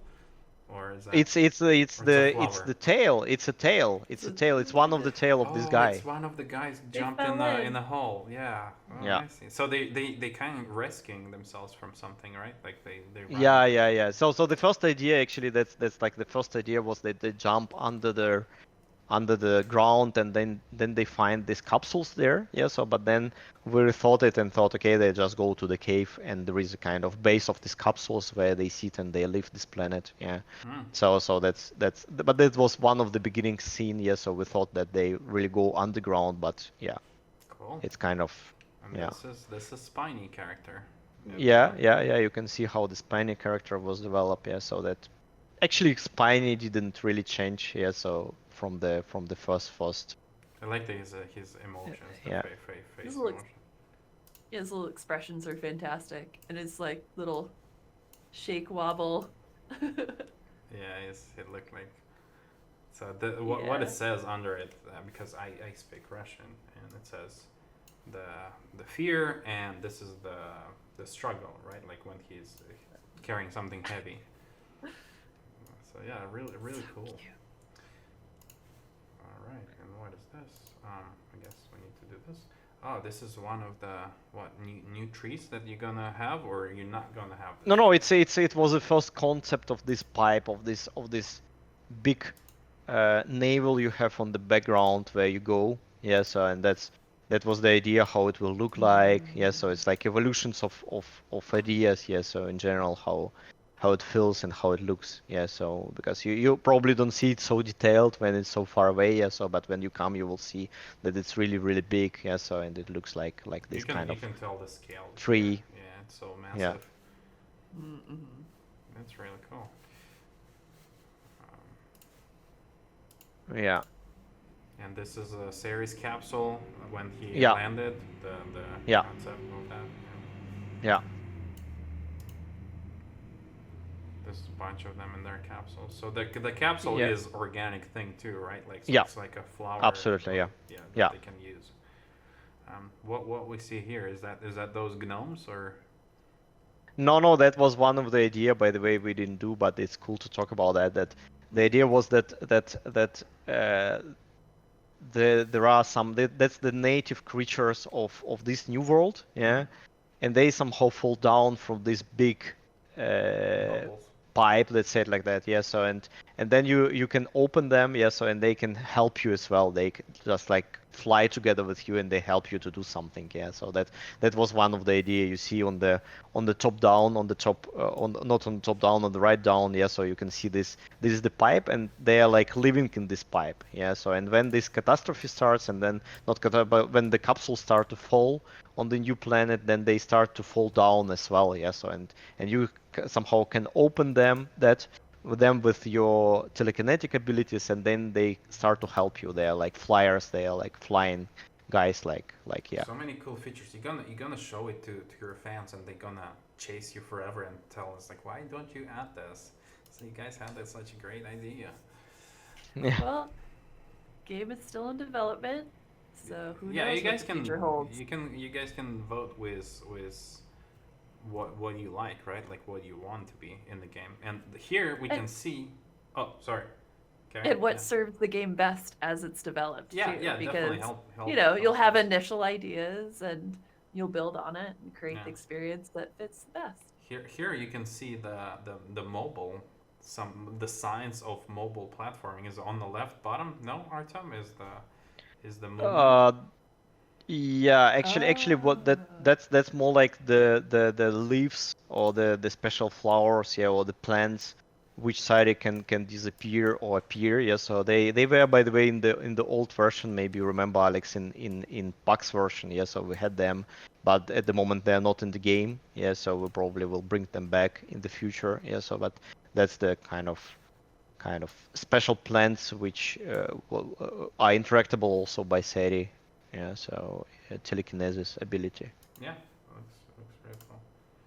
Or is that? It's Or it's a it's flower? the tail. It's a tail. It's a tail. It's one of the tail of this Oh, it's guy. one of the guys They jumped fell in the in. hole. Yeah. Oh, Yeah. I see. So they kind of rescuing themselves from something, right? Like they run. Yeah. So the first idea actually that's like the first idea was that they jump under the ground and then they find these capsules there. Yeah. So but then we rethought it and thought okay they just go to the cave and there is a kind of base of these capsules where they sit and they leave this planet. Yeah. So that's but that was one of the beginning scene. Yeah. So we thought that they really go underground, but yeah, Cool. it's kind of And yeah. this is spiny character. Yeah. You can see how the Spiny character was developed. Yeah, so that actually Spiny didn't really change. Yeah, so from the first. I like his emotions. Yeah. The face His little, emotion. his little expressions are fantastic, and his like little shake wobble. Yeah, it looked like. So what it says under it, because I speak Russian, and it says the fear, and this is the struggle, right? Like when he's carrying something heavy. So yeah, really cool. All right, and what is this? I guess we need to do this. Oh, this is one of the new trees that you're gonna have, or you're not gonna have. This? No, it was the first concept of this pipe of this big navel you have on the background where you go. Yeah, so and that was the idea how it will look like. Yeah, so it's like evolutions of ideas. Yeah, so in general how it feels and how it looks. Yeah, so because you probably don't see it so detailed when it's so far away. Yeah, so but when you come you will see that it's really big. Yeah, so and it looks like this kind You of can tell the scale. tree. Here. Yeah, it's so massive. Yeah. That's really cool. Yeah. And this is a Sayri's capsule when he landed. The concept of that. Yeah. There's a bunch of them in their capsules. So the capsule is organic thing too, right? Like so it's like a flower. Absolutely. That they can use. What we see here is that those gnomes or? No, that was one of the idea. By the way, we didn't do, but it's cool to talk about that. That the idea was that there are some that's the native creatures of this new world, yeah, and they somehow fall down from this big pipe, let's say it like that, yeah. So and then you can open them, yeah. So and they can help you as well. They just like fly together with you and they help you to do something, yeah. So that was one of the idea you see on the top down, on the top not on top down, on the right down, yeah. So you can see this is the pipe and they are like living in this pipe, yeah. So and when this catastrophe starts and then but when the capsules start to fall on the new planet, then they start to fall down as well, yeah. So and you somehow can open them with your telekinetic abilities, and then they start to help you. They are like flyers. They are like flying guys. Like yeah. So many cool features. You're gonna show it to your fans, and they're gonna chase you forever and tell us like, why don't you add this? So you guys had that such a great idea. Yeah. Well, game is still in development, so who knows you guys what the future holds. You guys can vote with what you like, right? Like what you want to be in the game. And here we can see. Oh, sorry. Okay. And what serves the game best as it's developed. Yeah, too, yeah, because definitely help. you'll have initial ideas and you'll build on it and create the experience that fits the best. Here you can see the mobile. The science of mobile platforming is on the left bottom. No, Artem is the movement. Yeah, actually, what that's more like the leaves or the special flowers, yeah, or the plants which Sayri can disappear or appear. Yeah, so they were, by the way, in the old version. Maybe you remember, Alex, in PAX version. Yeah, so we had them, but at the moment they are not in the game. Yeah, so we probably will bring them back in the future. Yeah, so but that's the kind of special plants which are interactable also by Sayri. Yeah, so telekinesis ability. Yeah, looks very cool.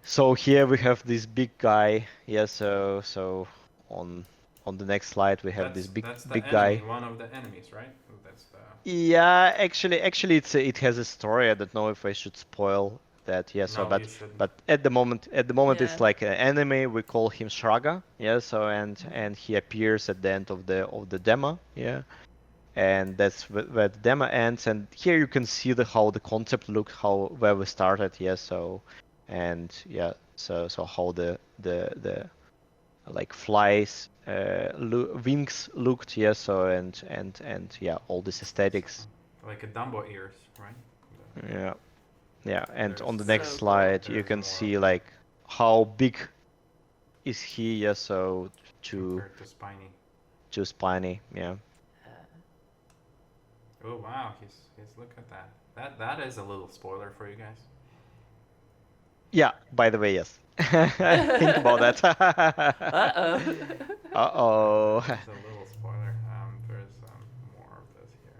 So here we have this big guy. Yeah, so on the next slide we have this That's the big enemy, guy. one of the enemies, right? That's the. Yeah, actually it has a story. I don't know if I should spoil that. Yeah, so No, you shouldn't. but at the moment Yeah. it's like an enemy. We call him Shraga. Yeah, so Mhm. and he appears at the end of the demo. Yeah. And that's where the demo ends. And here you can see how the concept looked, where we started. Yeah, so and yeah, so how the like flies wings looked. Yeah, so and yeah, all this aesthetics. Like a Dumbo ears, right? Yeah, yeah. And on the next So cool. slide you There's can more of see them like how big is he. Yeah, so to compared to Spiny. Spiny. Yeah. Oh wow, he's look at that. That is a little spoiler for you guys. Yeah, by the way, yes. Think about that. Uh-oh. Uh-oh. There's a little spoiler. There's more of this here.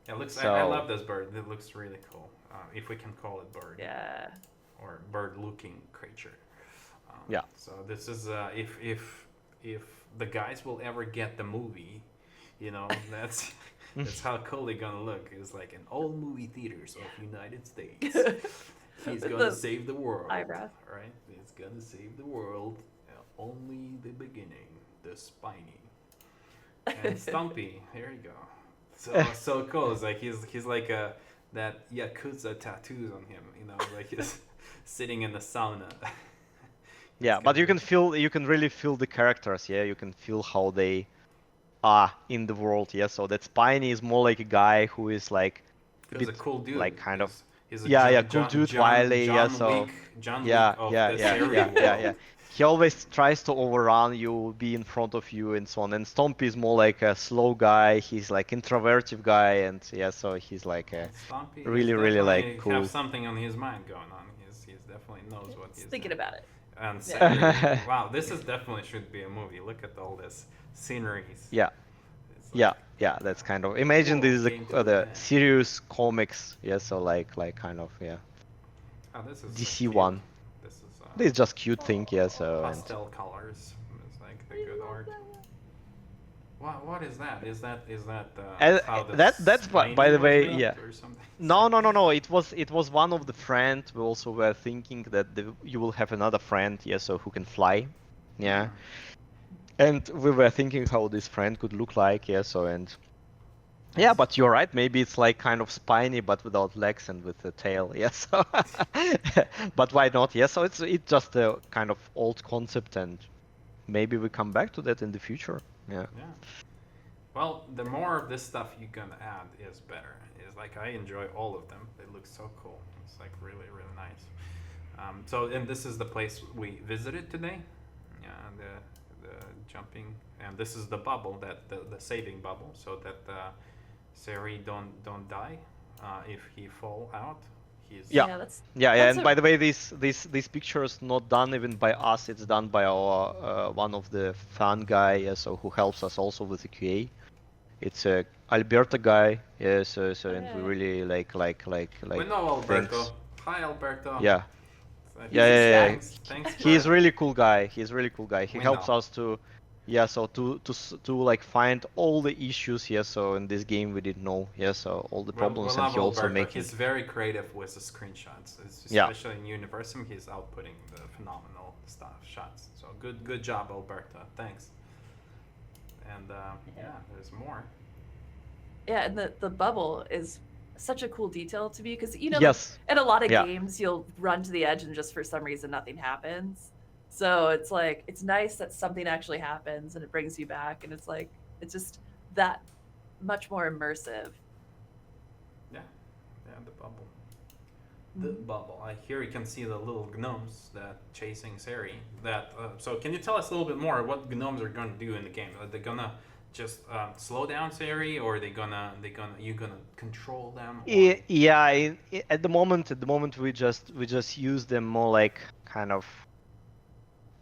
Yeah, it looks. I So, love this bird. It looks really cool. If we can call it bird Yeah. or bird-looking creature. yeah. So this is if the guys will ever get the movie, you know, that's how cool they're gonna look. It's like in all movie theaters of United States. He's With gonna the save the world. eyebrows. Right? He's gonna save the world. Only the beginning. The Spiny. And Stumpy. Here you go. So cool. It's like he's like that Yakuza tattoos on him. You know, like he's sitting in the sauna. Yeah, but you can really feel the characters, yeah. You can feel how they are in the world, yeah. So that Spiny is more like a guy who is like a He's bit a cool dude. like kind of He's a yeah, cool dude, wily, yeah. So John Wick yeah, of yeah, the yeah, Sayri yeah, yeah, world. yeah. He always tries to overrun you, be in front of you, and so on. And Stompy is more like a slow guy. He's like introverted guy, and yeah, so he's like a Stumpy is really like definitely cool. have something on his mind going on. He's definitely knows what He's he's thinking doing. about it. And Yeah. Sayri, wow, this is definitely should be a movie. Look at all this sceneries. Yeah, It's like, yeah. That's kind of imagine whoa, this is came to the Japan. serious comics. Yeah, so like kind of yeah. Oh, this is DC cute. one. This is This is just cute thing, yeah. So and pastel colors. It's like the good art. What is that? Is that how the that's by Spiny the was way, built yeah. or something? No. It was one of the friends. We also were thinking that you will have another friend, yeah, so who can fly, yeah. And we were thinking how this friend could look like, yeah. So and yeah, but you're right. Maybe it's like kind of spiny, but without legs and with a tail. Yeah. So, but why not? Yeah. So it's just a kind of old concept, and maybe we come back to that in the future. Yeah. Yeah. Well, the more of this stuff you can add is better. Is like I enjoy all of them. They look so cool. It's like really nice. So and this is the place we visited today. Yeah, the jumping and this is the bubble that the saving bubble so that Sayri don't die if he fall out. He's Yeah. Yeah, Yeah. that's And a by the way, this picture is not done even by us. It's done by our one of the fan guy, yeah, so who helps us also with the QA. It's a Alberta guy, yeah. So and we yeah. really like we know Alberto. thanks. Hi Alberto. Yeah. So He's a Yeah. snack. thanks He's for really cool guy. He's really cool guy. He we helps know. us to, yeah. So to like find all the issues, yeah. So in this game we didn't know, yeah. So all the We problems, and love he also Alberto. making, He's very creative with the screenshots. yeah. Especially in Universum, he's outputting the phenomenal stuff shots. So good job, Alberto. Thanks. And yeah, there's more. Yeah, and the bubble is such a cool detail to me because Yes. in a lot of Yeah. games you'll run to the edge and just for some reason nothing happens. So it's like it's nice that something actually happens and it brings you back, and it's like it's just that much more immersive. Yeah, the bubble. the bubble. Here you can see the little gnomes that chasing Sayri. That so can you tell us a little bit more what gnomes are going to do in the game? Are they gonna just slow down Sayri, or are you gonna control them? Or Yeah, at the moment we just use them more like kind of,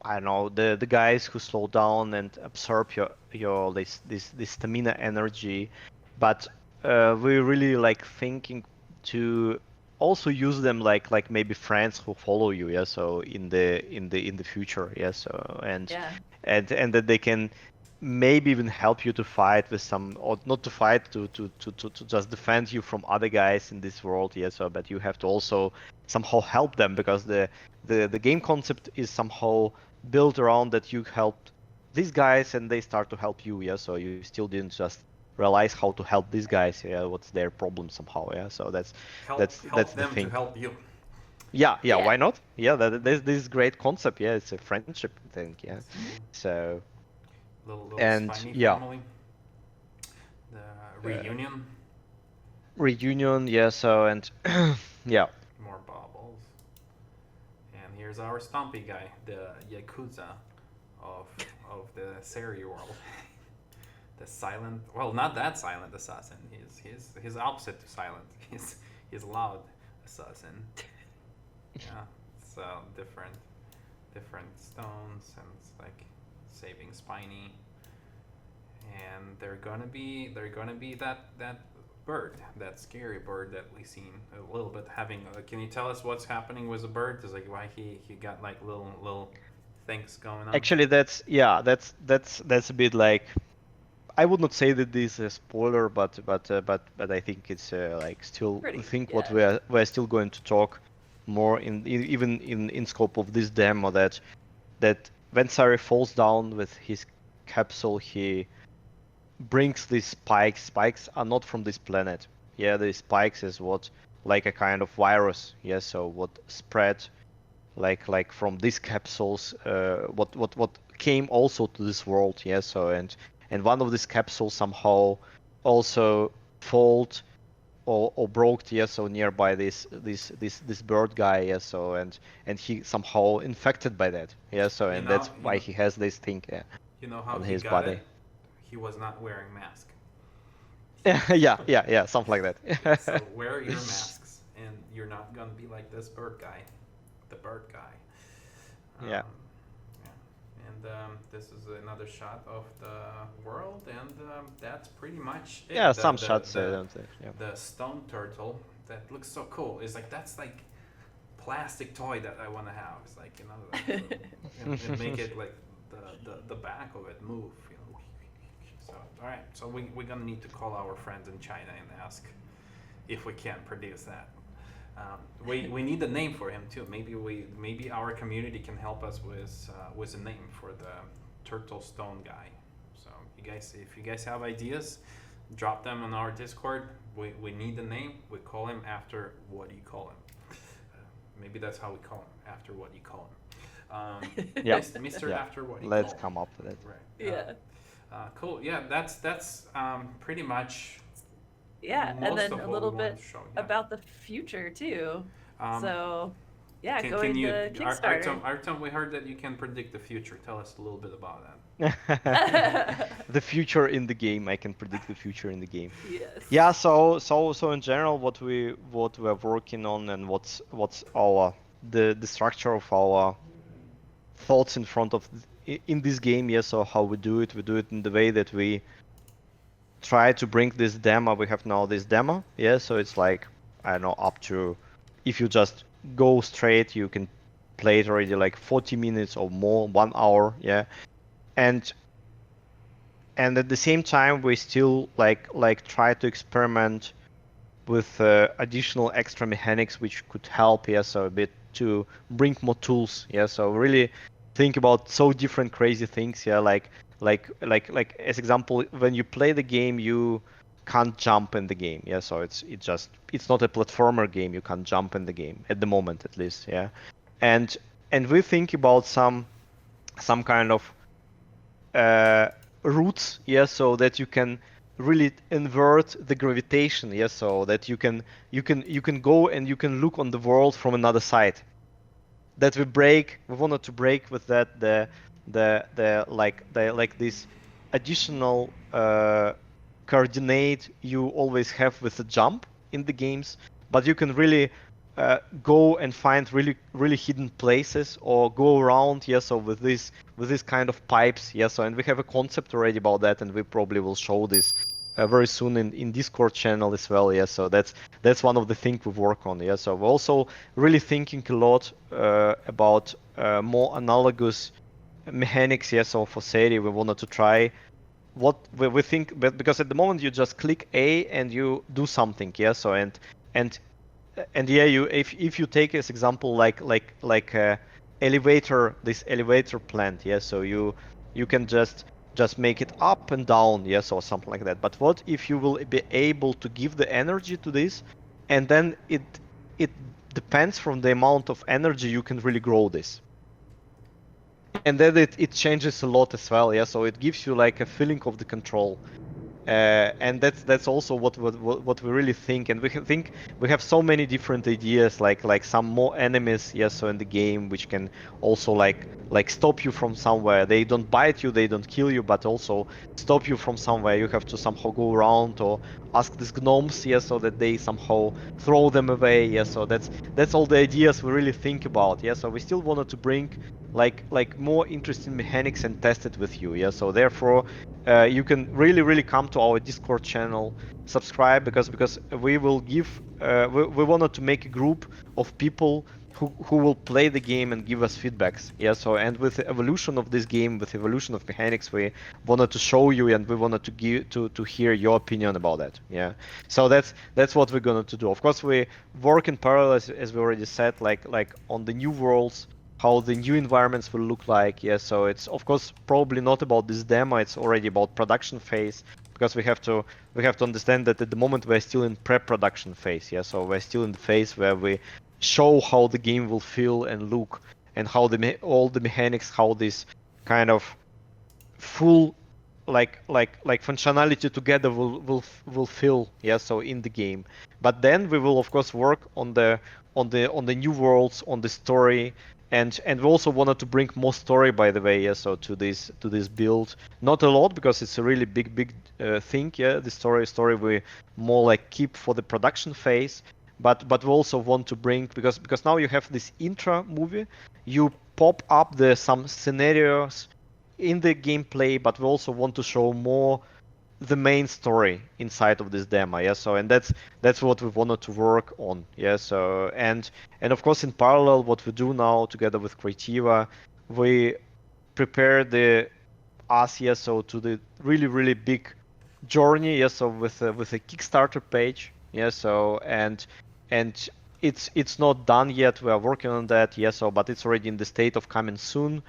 I don't know, the guys who slow down and absorb your this stamina energy, but we really like thinking to also use them like maybe friends who follow you, yeah. So in the future, yeah. So Yeah. and that they can maybe even help you to fight with some, or not to fight, to just defend you from other guys in this world, yeah. So but you have to also somehow help them, because the game concept is somehow built around that you helped these guys and they start to help you, yeah. So you still didn't just realize how to help these guys, yeah. What's their problem somehow, yeah. So that's help the them to thing. help you. Yeah, Yeah. why not? Yeah, this great concept, yeah. It's a friendship thing, yeah. So Little and spiny yeah, family. The uh, reunion. reunion, yeah. So and yeah, More bubbles. And here's our Stompy guy, the Yakuza of of the Sayri world. The silent, well, not that silent assassin. He's opposite to silent. He's loud assassin. Yeah, so different stones, and it's like saving Spiny. And they're gonna be that bird, that scary bird that we seen a little bit having. Can you tell us what's happening with the bird? Is like why he got like little things going on? actually that's a bit like, I would not say that this is a spoiler, but I think it's like still I Pretty. think what Yeah. we're still going to talk more even in scope of this demo, that when Sayri falls down with his capsule, he brings these spikes. Spikes are not from this planet. Yeah, the spikes is what, like a kind of virus. Yeah, so what spread like from these capsules, what came also to this world. Yeah, so and one of these capsules somehow also failed or broke, yeah, so nearby this bird guy, yeah. So and he somehow infected by that, yeah. So You and know, that's you why know, he has this thing, yeah, you know how on he his got it. body. He was not wearing mask. Yeah, something like So that. wear your masks, and you're not gonna be like this bird guy, the bird guy. Yeah. Yeah. And this is another shot of the world, and that's pretty much Yeah, it. some shots, don't they? Yeah. The stone turtle that looks so cool. It's like that's like plastic toy that I want to have. It's like and make it like the back of it move. So all right, so we're gonna need to call our friends in China and ask if we can produce that. We need a name for him too. Maybe our community can help us with a name for the turtle stone guy. So if you guys have ideas, drop them on our Discord. We need a name. We call him after what you call him. Maybe that's how we call him, after what you call him. Yeah. Mr. Yeah. After what you Let's call him. come up with it. Right. Yeah. Cool. Yeah, that's pretty much Yeah, and most then of a what little we wanted bit to show. Yeah. about the future too. Um, So, yeah, can going you, to Kickstarter. Artem, we heard that you can predict the future. Tell us a little bit about that. The future in the game. I can predict the future in the game. Yes. Yeah, so in general, what we're working on, and what's our the structure of our thoughts in front of in this game. Yeah, so how we do it in the way that we try to bring this demo. We have now this demo. Yeah, so it's like, I don't know, up to, if you just go straight, you can play it already like 40 minutes or more, 1 hour. Yeah, and at the same time we still like try to experiment with additional extra mechanics which could help, yeah, so a bit to bring more tools, yeah. So really think about so different crazy things, yeah, like as example, when you play the game, you can't jump in the game, yeah. So it's not a platformer game. You can't jump in the game at the moment, at least, yeah. and we think about some kind of routes, yeah, so that you can really invert the gravitation, yes, so that you can go and you can look on the world from another side. That we wanted to break with that the this additional coordinate you always have with the jump in the games, but you can really go and find really hidden places or go around, yes, so with this kind of pipes, yes, so and we have a concept already about that, and we probably will show this very soon in Discord channel as well, yes, so that's one of the things we work on, yes, so we're also really thinking a lot about more analogous mechanics, yes, so for Sayri we wanted to try what we think, but because at the moment you just click A and you do something, yeah, so and and yeah, you if you take as example like elevator, this elevator plant, yeah, so you can just make it up and down, yes, or something like that. But what if you will be able to give the energy to this, and then it depends from the amount of energy you can really grow this, and then it changes a lot as well, yeah, so it gives you like a feeling of the control. And that's also what we really think, and we think we have so many different ideas, like some more enemies, yes, so in the game, which can also like stop you from somewhere. They don't bite you, they don't kill you, but also stop you from somewhere. You have to somehow go around or ask these gnomes, yes, so that they somehow throw them away, yes. So that's all the ideas we really think about, yes. So we still wanted to bring like more interesting mechanics and test it with you, yeah. So therefore you can really come to our Discord channel, subscribe, because we will give we wanted to make a group of people who will play the game and give us feedbacks, yeah. So and with the evolution of this game, with evolution of mechanics, we wanted to show you, and we wanted to give to hear your opinion about that, yeah. So that's what we're going to do. Of course we work in parallel, as we already said, like on the new worlds, how the new environments will look like. Yeah, so it's of course probably not about this demo, it's already about production phase, because we have to understand that at the moment we're still in pre-production phase. Yeah, so we're still in the phase where we show how the game will feel and look, and how all the mechanics, how this kind of full like functionality together will feel, yeah, so in the game. But then we will of course work on the new worlds, on the story, and we also wanted to bring more story, by the way, yeah, so to this build. Not a lot, because it's a really big thing, yeah, the story we more like keep for the production phase. But we also want to bring, because now you have this intra movie, you pop up the some scenarios in the gameplay, but we also want to show more the main story inside of this demo, yeah. So and that's what we wanted to work on, yeah. So and of course in parallel, what we do now together with Crytivo, we prepare the us, yeah, so to the really big journey, yeah, so with a Kickstarter page, yeah. So and it's not done yet, we are working on that, yeah. So but it's already in the state of coming soon.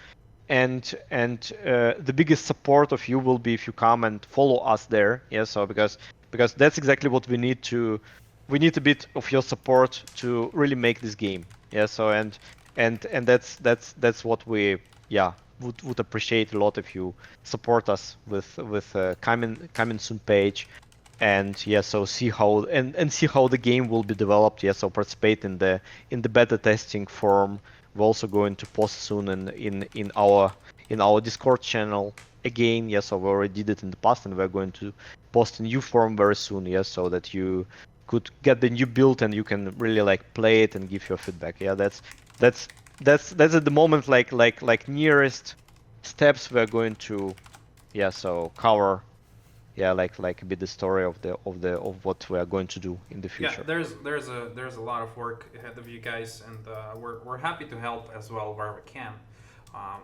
And the biggest support of you will be if you come and follow us there, yeah. So because that's exactly what we need a bit of your support to really make this game, yeah. So and that's what we, yeah, would appreciate a lot if you support us with coming soon page. And yeah, so see how and see how the game will be developed, yeah. So participate in the beta testing forum. We're also going to post soon in our Discord channel again, yes. So we already did it in the past, and we're going to post a new forum very soon, yes, so that you could get the new build and you can really like play it and give your feedback. Yeah, that's that's at the moment like nearest steps we're going to, yeah, so cover, yeah, like a bit the story of what we are going to do in the Yeah, future. there's a lot of work ahead of you guys, and we're happy to help as well where we can.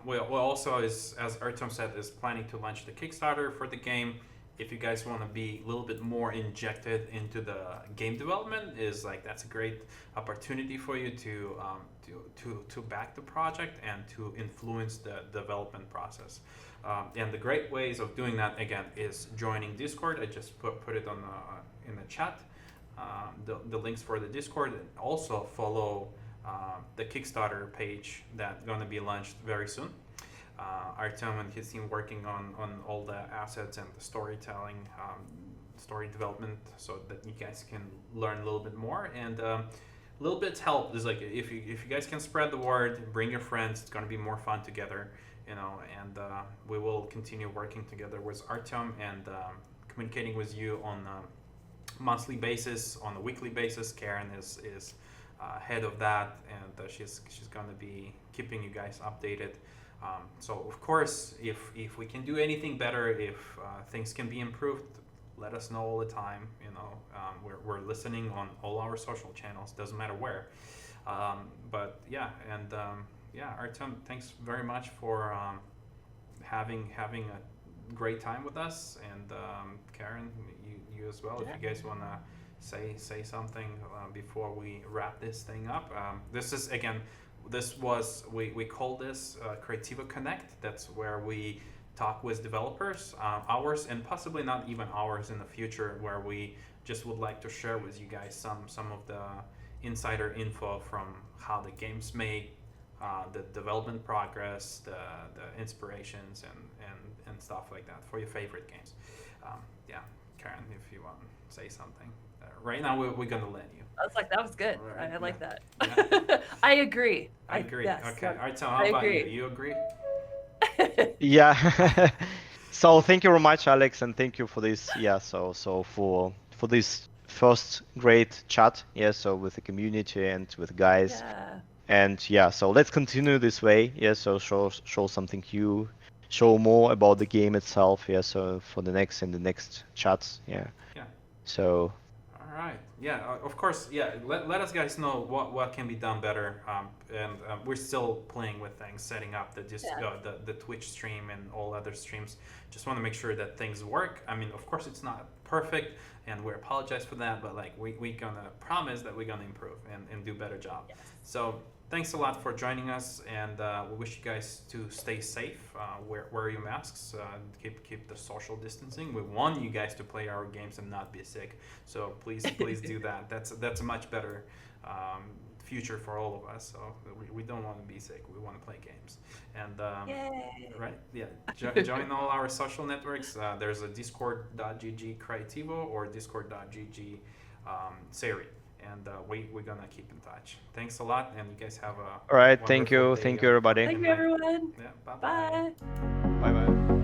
We also, as Artem said, is planning to launch the Kickstarter for the game. If you guys want to be a little bit more injected into the game development, is like that's a great opportunity for you to back the project and to influence the development process. And the great ways of doing that again is joining Discord. I just put it on in the chat. The links for the Discord, and also follow the Kickstarter page that's going to be launched very soon. Artem and his team working on all the assets and the storytelling. story development, so that you guys can learn a little bit more. And a little bit's help is like if you guys can spread the word, bring your friends, it's gonna be more fun together, you know. And we will continue working together with Artyom and communicating with you on a monthly basis, on a weekly basis. Karen is head of that, and she's gonna be keeping you guys updated. So of course, if we can do anything better, if things can be improved, let us know all the time. You know, we're listening on all our social channels. Doesn't matter where. But yeah, and yeah, Artyom, thanks very much for having a great time with us, and Karen, you as well. Yeah. If you guys wanna say something before we wrap this thing up. This is again. We call this Crytivo Connect. That's where we talk with developers, ours and possibly not even ours in the future, where we just would like to share with you guys some of the insider info from how the game's made, the development progress, the inspirations and stuff like that for your favorite games. Yeah, Karen, if you want to say something. Right now we're gonna let you. I was like, that was good. Right, I like that. Yeah. I agree. I agree. Yes, Okay. All right. So I how about you? agree. You agree? Yeah. So thank you very much, Alex, and thank you for this. Yeah. So for this first great chat. Yeah. So with the community and with guys. Yeah. And yeah. So let's continue this way. Yeah. So show something new. Show more about the game itself. Yeah. So for the next chats. Yeah. Yeah. So. All right. Yeah. Of course. Yeah. Let us guys know what can be done better. And we're still playing with things, setting up the Twitch stream and all other streams. Just want to make sure that things work. I mean, of course, it's not perfect, and we apologize for that. But like we gonna promise that we're gonna improve and do a better job. Yes. So thanks a lot for joining us, and we wish you guys to stay safe. Wear your masks. Keep the social distancing. We want you guys to play our games and not be sick. So please do that. That's a much better future for all of us. So we don't want to be sick. We want to play games. And Yay. right, yeah. Join all our social networks. There's a discord.gg Crytivo or discord.gg Sayri. And we're gonna keep in touch. Thanks a lot, and you guys have a All right. Thank wonderful you. day Thank you, everybody. Thank you, everyone. Yeah, bye. Bye. Bye bye.